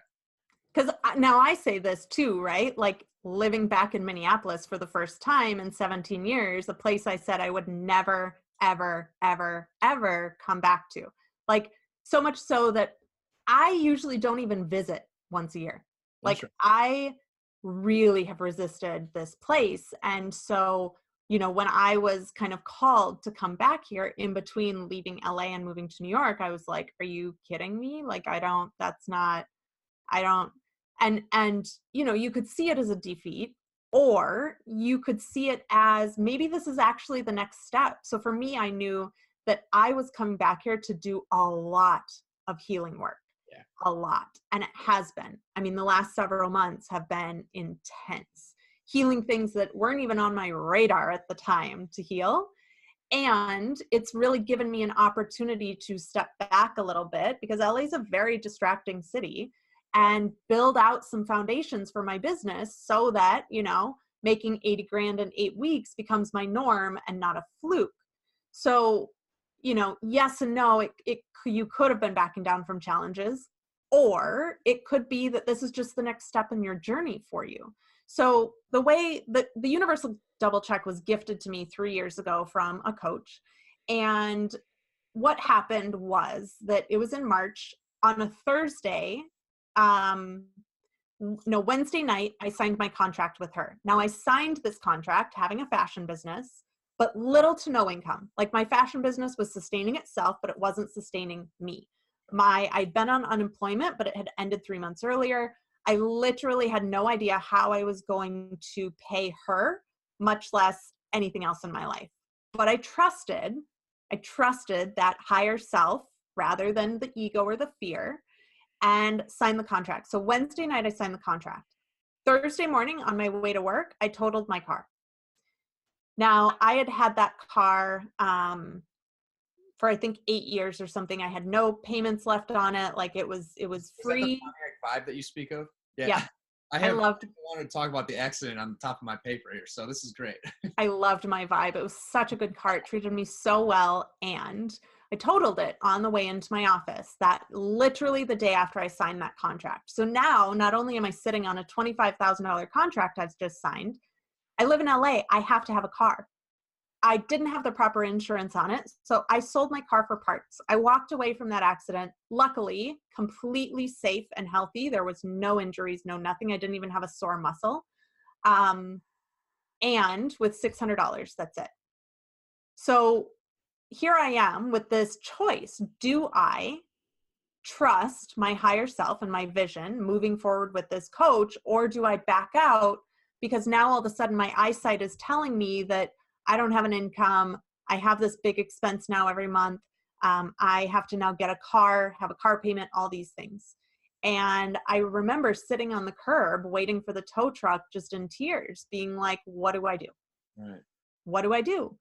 Because now I say this too, right? Like living back in Minneapolis for the first time in 17 years, a place I said I would never, ever, ever, ever come back to. Like so much so that I usually don't even visit once a year. Like I really have resisted this place. And so, when I was kind of called to come back here in between leaving LA and moving to New York, I was like, are you kidding me? Like, and you could see it as a defeat, or you could see it as maybe this is actually the next step. So for me, I knew that I was coming back here to do a lot of healing work. Yeah. A lot. And it has been. I mean, the last several months have been intense. Healing things that weren't even on my radar at the time to heal. And it's really given me an opportunity to step back a little bit, because LA is a very distracting city, and build out some foundations for my business so that, making 80 grand in 8 weeks becomes my norm and not a fluke. So, yes and no, you could have been backing down from challenges, or it could be that this is just the next step in your journey for you. So the way that the universal double check was gifted to me 3 years ago from a coach. And what happened was that it was in March on a Thursday. Wednesday night, I signed my contract with her. Now I signed this contract having a fashion business, but little to no income. Like my fashion business was sustaining itself, but it wasn't sustaining me. I'd been on unemployment, but it had ended 3 months earlier. I literally had no idea how I was going to pay her, much less anything else in my life. But I trusted that higher self rather than the ego or the fear, and signed the contract. So Wednesday night, I signed the contract. Thursday morning on my way to work, I totaled my car. Now I had that car for I think 8 years or something. I had no payments left on it. Like it was free. Is that the vibe that you speak of? Yeah. I wanted to talk about the accident on the top of my paper here, so this is great. I loved my vibe. It was such a good car. It treated me so well, and I totaled it on the way into my office, that literally the day after I signed that contract. So now, not only am I sitting on a $25,000 contract I've just signed, I live in LA. I have to have a car. I didn't have the proper insurance on it, so I sold my car for parts. I walked away from that accident, luckily, completely safe and healthy. There was no injuries, no nothing. I didn't even have a sore muscle. And with $600, that's it. So here I am with this choice. Do I trust my higher self and my vision moving forward with this coach, or do I back out because now all of a sudden my eyesight is telling me that I don't have an income. I have this big expense now every month. I have to now get a car, have a car payment, all these things. And I remember sitting on the curb waiting for the tow truck, just in tears, being like, what do I do? Right. What do I do?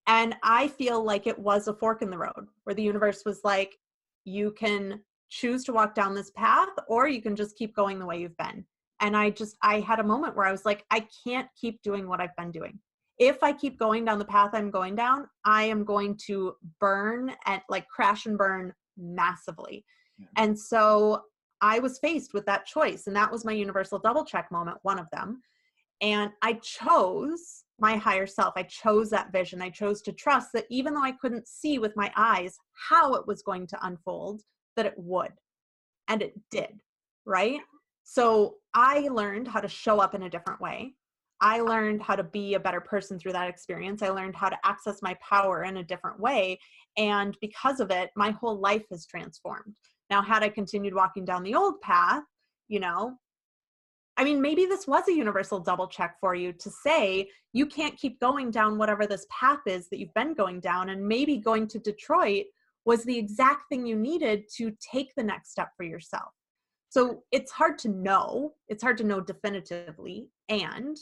And I feel like it was a fork in the road where the universe was like, you can choose to walk down this path, or you can just keep going the way you've been. And I had a moment where I was like, I can't keep doing what I've been doing. If I keep going down the path I'm going down, I am going to burn and crash and burn massively. Yeah. And so I was faced with that choice, and that was my universal double check moment, one of them. And I chose my higher self. I chose that vision. I chose to trust that even though I couldn't see with my eyes how it was going to unfold, that it would. And it did, right? So I learned how to show up in a different way. I learned how to be a better person through that experience. I learned how to access my power in a different way. And because of it, my whole life has transformed. Now, had I continued walking down the old path, you know? I mean, maybe this was a universal double check for you to say, you can't keep going down whatever this path is that you've been going down. And maybe going to Detroit was the exact thing you needed to take the next step for yourself. So it's hard to know. It's hard to know definitively. And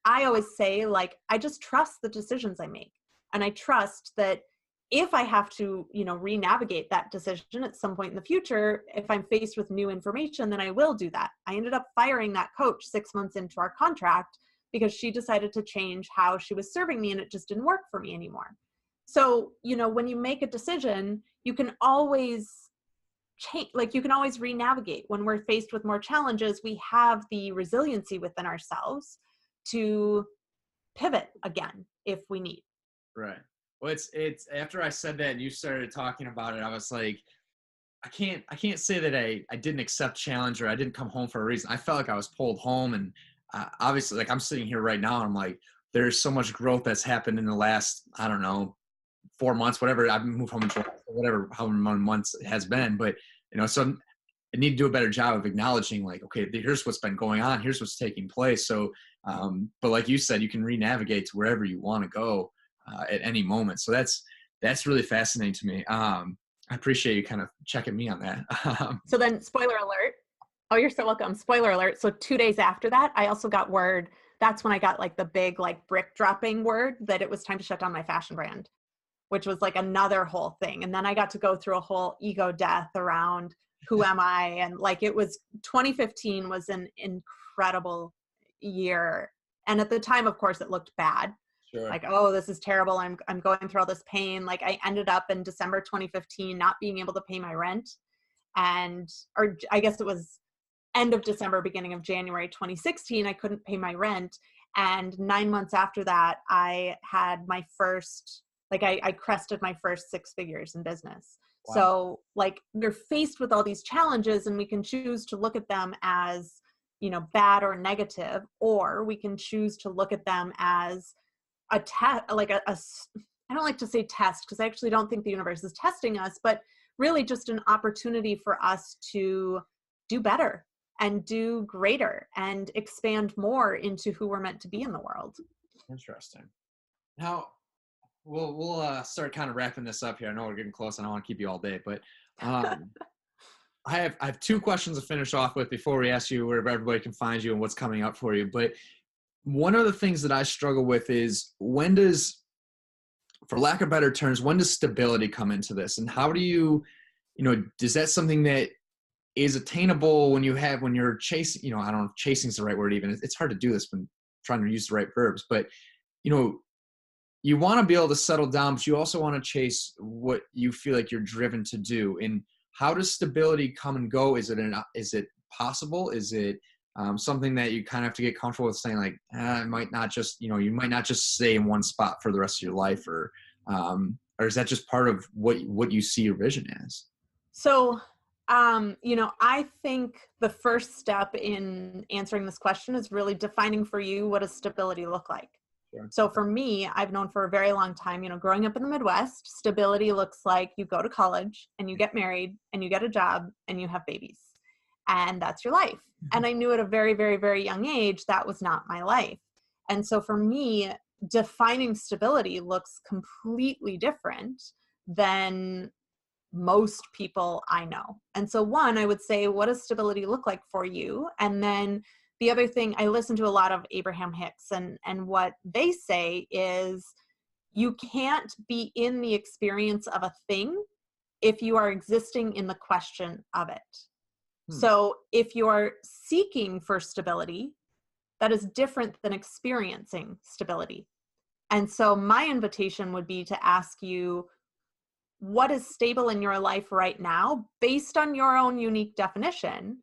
I always say, like, I just trust the decisions I make. And I trust that if I have to, re-navigate that decision at some point in the future, if I'm faced with new information, then I will do that. I ended up firing that coach 6 months into our contract because she decided to change how she was serving me and it just didn't work for me anymore. So, when you make a decision, you can always change, like you can always re-navigate. When we're faced with more challenges, we have the resiliency within ourselves to pivot again if we need. Right. Well, it's after I said that and you started talking about it, I was like, I can't say that I didn't accept challenge or I didn't come home for a reason. I felt like I was pulled home, and obviously, like, I'm sitting here right now and I'm like, there's so much growth that's happened in the last, I don't know, 4 months, whatever. I've moved home in July, whatever, however many months it has been. But, so I need to do a better job of acknowledging, like, okay, here's what's been going on. Here's what's taking place. So, but like you said, you can re-navigate to wherever you want to go at any moment. So that's really fascinating to me. I appreciate you kind of checking me on that. So then, spoiler alert. Oh, you're so welcome. Spoiler alert. So 2 days after that, I also got word. That's when I got like the big, like, brick dropping word that it was time to shut down my fashion brand, which was like another whole thing. And then I got to go through a whole ego death around who am I? And like, it was 2015 was an incredible year. And at the time, of course, it looked bad. Sure. Like, oh, this is terrible. I'm going through all this pain. Like, I ended up in December 2015 not being able to pay my rent. Or I guess it was end of December, beginning of January 2016, I couldn't pay my rent. And 9 months after that, I had my first, like, I crested my first 6 figures in business. Wow. So, like, we're faced with all these challenges and we can choose to look at them as, bad or negative, or we can choose to look at them as a test, like I don't like to say test because I actually don't think the universe is testing us, but really just an opportunity for us to do better and do greater and expand more into who we're meant to be in the world. Interesting. Now, we'll start kind of wrapping this up here. I know we're getting close and I don't want to keep you all day, but I have 2 questions to finish off with before we ask you where everybody can find you and what's coming up for you. But one of the things that I struggle with is, when does, for lack of better terms, when does stability come into this? And how do you, is that something that is attainable when you're chasing, I don't know if chasing is the right word even. It's hard to do this when trying to use the right verbs, but, you want to be able to settle down, but you also want to chase what you feel like you're driven to do. And how does stability come and go? Is it possible? Is it something that you kind of have to get comfortable with saying, like, it might not just, you might not just stay in one spot for the rest of your life, or is that just part of what you see your vision as? So, I think the first step in answering this question is really defining for you, what does stability look like? Sure. So for me, I've known for a very long time, growing up in the Midwest, stability looks like you go to college and you get married and you get a job and you have babies. And that's your life. And I knew at a very, very, very young age, that was not my life. And so for me, defining stability looks completely different than most people I know. And so one, I would say, what does stability look like for you? And then the other thing, I listen to a lot of Abraham Hicks, and what they say is, you can't be in the experience of a thing if you are existing in the question of it. So if you are seeking for stability, that is different than experiencing stability. And so my invitation would be to ask you, what is stable in your life right now based on your own unique definition?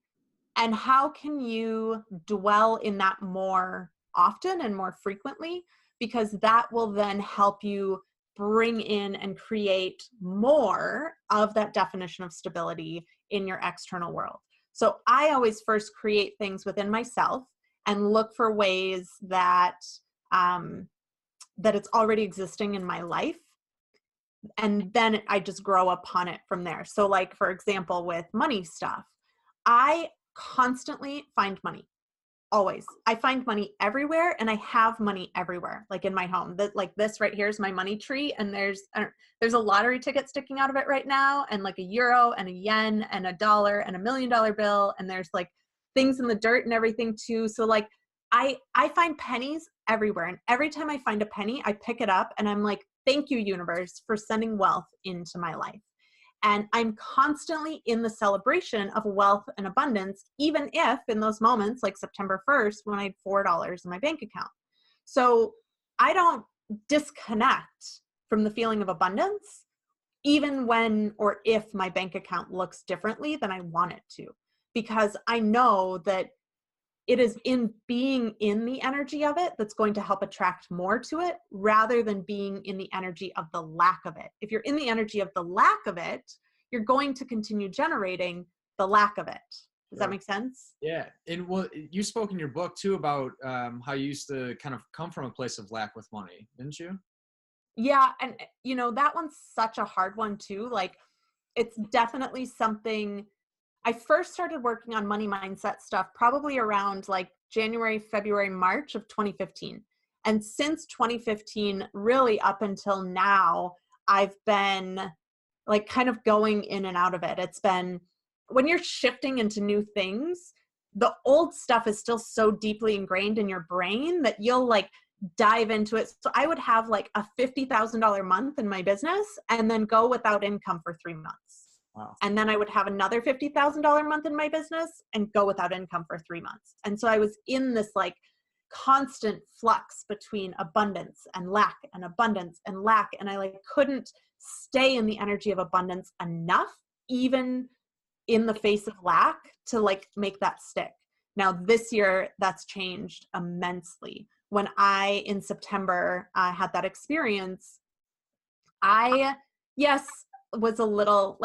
And how can you dwell in that more often and more frequently? Because that will then help you bring in and create more of that definition of stability in your external world. So I always first create things within myself and look for ways that that it's already existing in my life. And then I just grow upon it from there. So, like, for example, with money stuff, I constantly find money. Always. I find money everywhere, and I have money everywhere, like in my home. That, like, this right here is my money tree, and there's a lottery ticket sticking out of it right now, and like a euro and a yen and a dollar and $1 million bill, and there's like things in the dirt and everything too. So like I find pennies everywhere, and every time I find a penny, I pick it up and I'm like, thank you, universe, for sending wealth into my life. And I'm constantly in the celebration of wealth and abundance, even if in those moments, like September 1st, when I had $4 in my bank account. So I don't disconnect from the feeling of abundance, even when or if my bank account looks differently than I want it to, because I know that it is in being in the energy of it that's going to help attract more to it, rather than being in the energy of the lack of it. If you're in the energy of the lack of it, you're going to continue generating the lack of it. Does that make sense? Yeah. And well, you spoke in your book too about how you used to kind of come from a place of lack with money, didn't you? Yeah. And that one's such a hard one too. Like, it's definitely something. I first started working on money mindset stuff probably around like January, February, March of 2015. And since 2015, really up until now, I've been like kind of going in and out of it. It's been, when you're shifting into new things, the old stuff is still so deeply ingrained in your brain that you'll like dive into it. So I would have like a $50,000 month in my business and then go without income for 3 months. Wow. And then I would have another $50,000 month in my business and go without income for 3 months. And so I was in this like constant flux between abundance and lack and abundance and lack. And I like couldn't stay in the energy of abundance enough, even in the face of lack, to like make that stick. Now this year that's changed immensely. When I, in September, had that experience, I, yes, was a little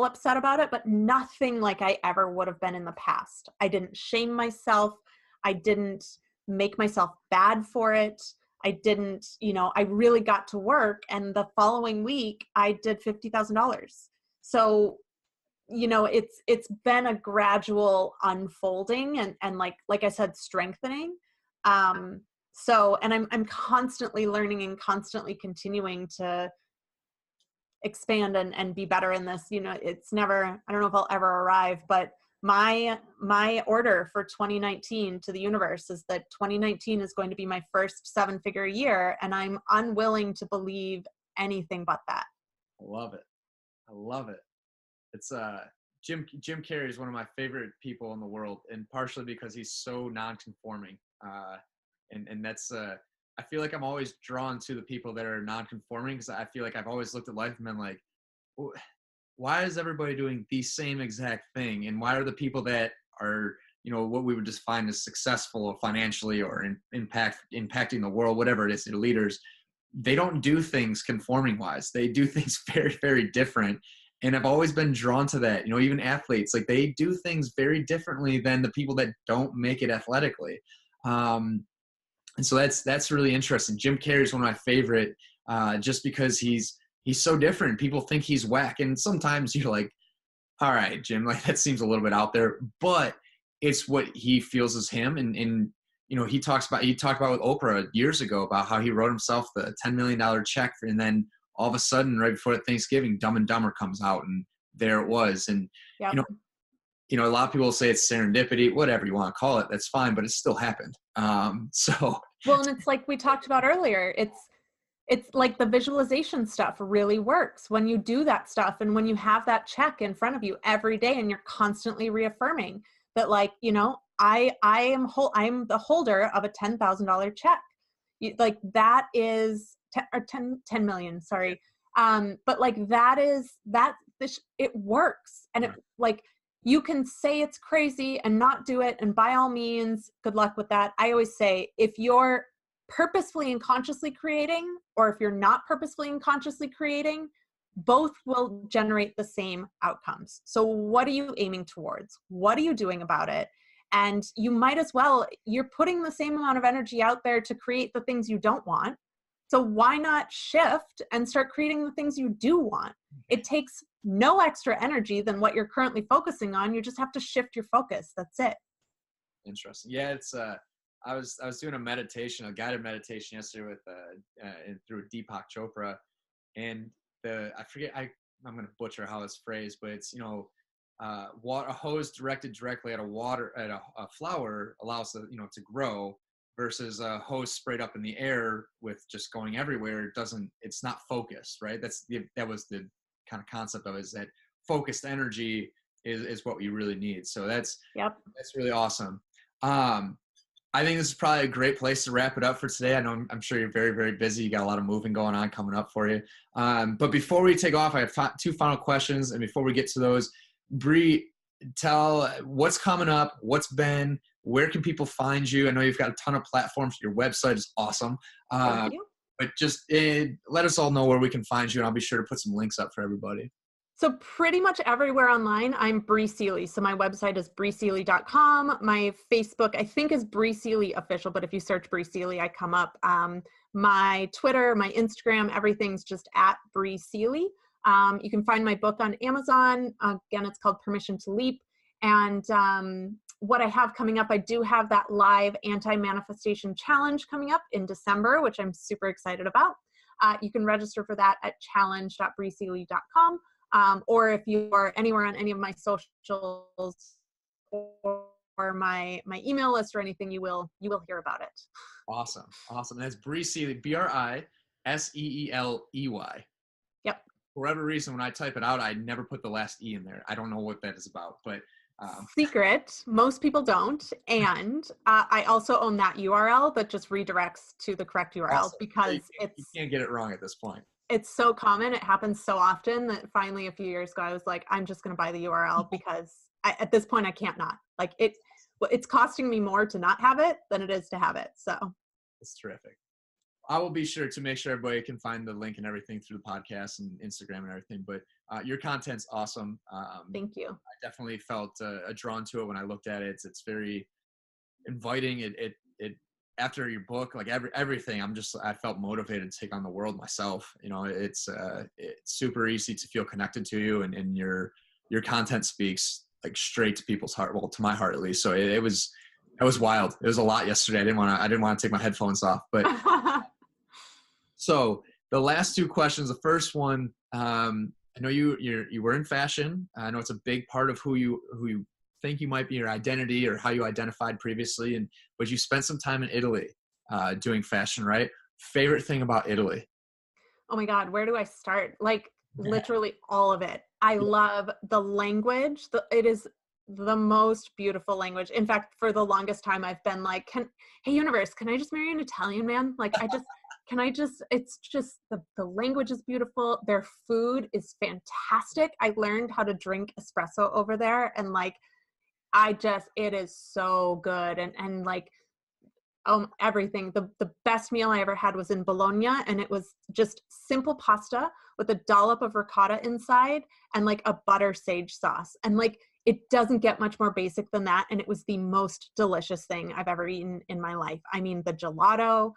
upset about it, but nothing like I ever would have been in the past. I didn't shame myself. I didn't make myself bad for it. I didn't, I really got to work, and the following week I did $50,000. So, it's been a gradual unfolding and like I said, strengthening. So, and I'm constantly learning and constantly continuing to expand and be better in this. It's never, I don't know if I'll ever arrive, but my order for 2019 to the universe is that 2019 is going to be my first 7-figure year, and I'm unwilling to believe anything but that. I love it. It's Jim Carrey is one of my favorite people in the world, and partially because he's so non-conforming. And that's I feel like I'm always drawn to the people that are non-conforming, because I feel like I've always looked at life and been like, why is everybody doing the same exact thing? And why are the people that are, what we would just find as successful financially or impacting the world, whatever it is, they're leaders, they don't do things conforming wise. They do things very, very different. And I've always been drawn to that. Even athletes, like, they do things very differently than the people that don't make it athletically. And so that's really interesting. Jim Carrey is one of my favorite, just because he's so different. People think he's whack, and sometimes you're like, all right, Jim, like, that seems a little bit out there, but it's what he feels is him. And he talked about with Oprah years ago about how he wrote himself the $10 million check, and then all of a sudden, right before Thanksgiving, Dumb and Dumber comes out, and there it was. And Yep. A lot of people will say it's serendipity, whatever you want to call it, that's fine, but it still happened. Well, and it's like we talked about earlier, it's like the visualization stuff really works when you do that stuff, and when you have that check in front of you every day, and you're constantly reaffirming that, like, I'm the holder of a $10,000 check. Like, that is 10 million, sorry. But like, it works. And it, like, you can say it's crazy and not do it, and by all means, good luck with that. I always say, if you're purposefully and consciously creating, or if you're not purposefully and consciously creating, both will generate the same outcomes. So what are you aiming towards? What are you doing about it? And you might as well, you're putting the same amount of energy out there to create the things you don't want. So why not shift and start creating the things you do want? It takes no extra energy than what you're currently focusing on. You just have to shift your focus. That's it. Interesting. Yeah, it's I was doing a guided meditation yesterday with through Deepak Chopra, and I forget, I'm gonna butcher how it's phrased, but it's, a hose directly at a flower allows to grow, versus a hose sprayed up in the air with just going everywhere. It's not focused, right? That was the kind of concept of it, is that focused energy is what we really need. So that's really awesome. I think this is probably a great place to wrap it up for today. I'm sure you're very, very busy. You got a lot of moving going on coming up for you. But before we take off, I have two final questions. And before we get to those, Bri, tell what's coming up, where can people find you? I know you've got a ton of platforms. Your website is awesome. Thank you. But just let us all know where we can find you, and I'll be sure to put some links up for everybody. So pretty much everywhere online, I'm Bri Seeley. So my website is briseeley.com. My Facebook, I think, is Bri Seeley Official, but if you search Bri Seeley, I come up. My Twitter, my Instagram, everything's just at Bri Seeley. You can find my book on Amazon. Again, it's called Permission to Leap. And what I have coming up, I do have that live anti-manifestation challenge coming up in December, which I'm super excited about. You can register for that at challenge.briseeley.com. Or if you are anywhere on any of my socials or my email list or anything, you will hear about it. Awesome. That's Bri Seeley, Briseeley. Yep. For whatever reason, when I type it out, I never put the last E in there. I don't know what that is about, but secret. Most people don't. And I also own that URL that just redirects to the correct URL. Awesome. Because you can't get it wrong at this point. It's so common. It happens so often that finally a few years ago, I was like, I'm just going to buy the URL because at this point I can't not. Like it's costing me more to not have it than it is to have it. So it's terrific. I will be sure to make sure everybody can find the link and everything through the podcast and Instagram and everything. But your content's awesome. Thank you. I definitely felt drawn to it when I looked at it. It's very inviting. It after your book, like everything, I felt motivated to take on the world myself. It's super easy to feel connected to you, and your content speaks like straight to people's heart. Well, to my heart at least. So it was wild. It was a lot yesterday. I didn't want to take my headphones off, but. So the last two questions, the first one, I know you were in fashion. I know it's a big part of who you think you might be, your identity, or how you identified previously. But you spent some time in Italy doing fashion, right? Favorite thing about Italy? Oh my God, where do I start? Like literally all of it. I love the language. It is the most beautiful language. In fact, for the longest time, I've been like, hey universe, can I just marry an Italian man? Like it's just the language is beautiful. Their food is fantastic. I learned how to drink espresso over there, and like, it is so good. And like, everything. The best meal I ever had was in Bologna, and it was just simple pasta with a dollop of ricotta inside and like a butter sage sauce. And like, it doesn't get much more basic than that. And it was the most delicious thing I've ever eaten in my life. I mean, the gelato,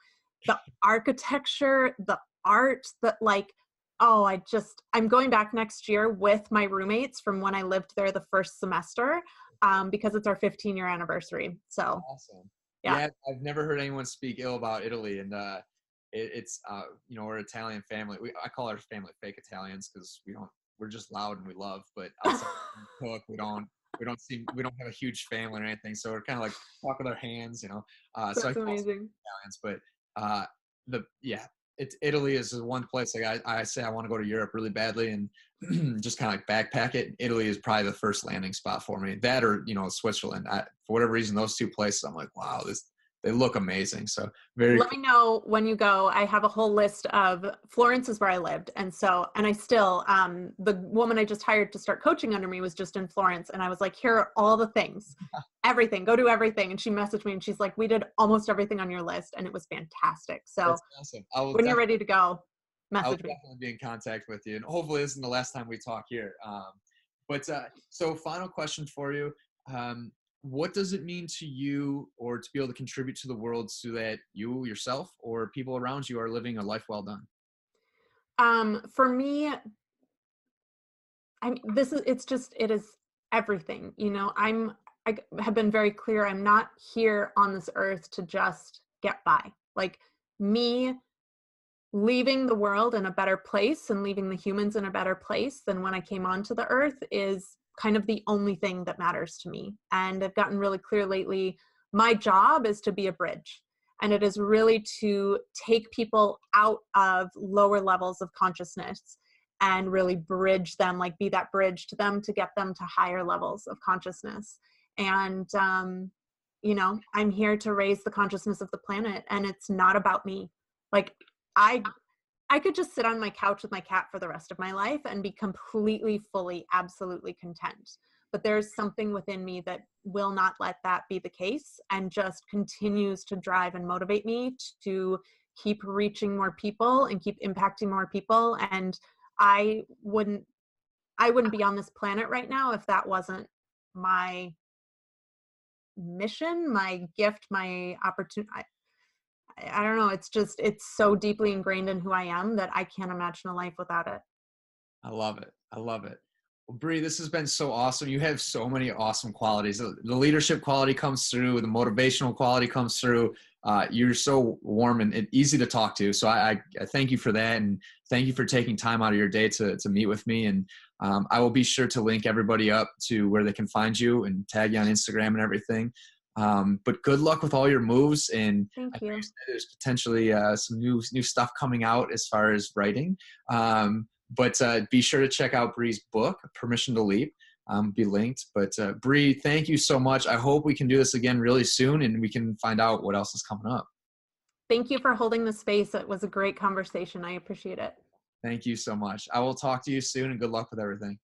the architecture, the art, I'm going back next year with my roommates from when I lived there the first semester, because it's our 15-year anniversary. So awesome. Yeah, I've never heard anyone speak ill about Italy, and it's we're an Italian family. I call our family fake Italians because we're just loud and we love, but outside cook, we don't have a huge family or anything, so we're kind of like talk with our hands, That's so amazing. Italians, but Italy is the one place, like I say I want to go to Europe really badly and just kind of like backpack it. Italy is probably the first landing spot for me. That or Switzerland. For whatever reason, those two places, I'm like, wow, they look amazing. So Let me know when you go. I have a whole list of Florence is where I lived. And I still, the woman I just hired to start coaching under me was just in Florence. And I was like, here are all the things, everything, go do everything. And she messaged me and she's like, we did almost everything on your list. And it was fantastic. So that's awesome. When you're ready to go, message me. I'll definitely be in contact with you. And hopefully this isn't the last time we talk here. So final question for you. what does it mean to you, or to be able to contribute to the world so that you yourself or people around you are living a life well done? For me, it is everything, have been very clear. I'm not here on this earth to just get by. Like, me leaving the world in a better place and leaving the humans in a better place than when I came onto the earth is kind of the only thing that matters to me. And I've gotten really clear lately, my job is to be a bridge. And it is really to take people out of lower levels of consciousness and really bridge them, like be that bridge to them, to get them to higher levels of consciousness. And, I'm here to raise the consciousness of the planet, and it's not about me. Like, I I could just sit on my couch with my cat for the rest of my life and be completely, fully, absolutely content. But there's something within me that will not let that be the case, and just continues to drive and motivate me to keep reaching more people and keep impacting more people. And I wouldn't I wouldn't be on this planet right now if that wasn't my mission, my gift, my opportunity. I don't know. It's so deeply ingrained in who I am that I can't imagine a life without it. I love it. I love it. Well, Bri, this has been so awesome. You have so many awesome qualities. The leadership quality comes through. The motivational quality comes through. You're so warm and easy to talk to. So I thank you for that. And thank you for taking time out of your day to meet with me. And I will be sure to link everybody up to where they can find you and tag you on Instagram and everything. But good luck with all your moves. And I Thank know you. you said there's potentially some new stuff coming out as far as writing. But be sure to check out Bri's book, Permission to Leap. Be linked. But Bri, thank you so much. I hope we can do this again really soon and we can find out what else is coming up. Thank you for holding the space. It was a great conversation. I appreciate it. Thank you so much. I will talk to you soon and good luck with everything.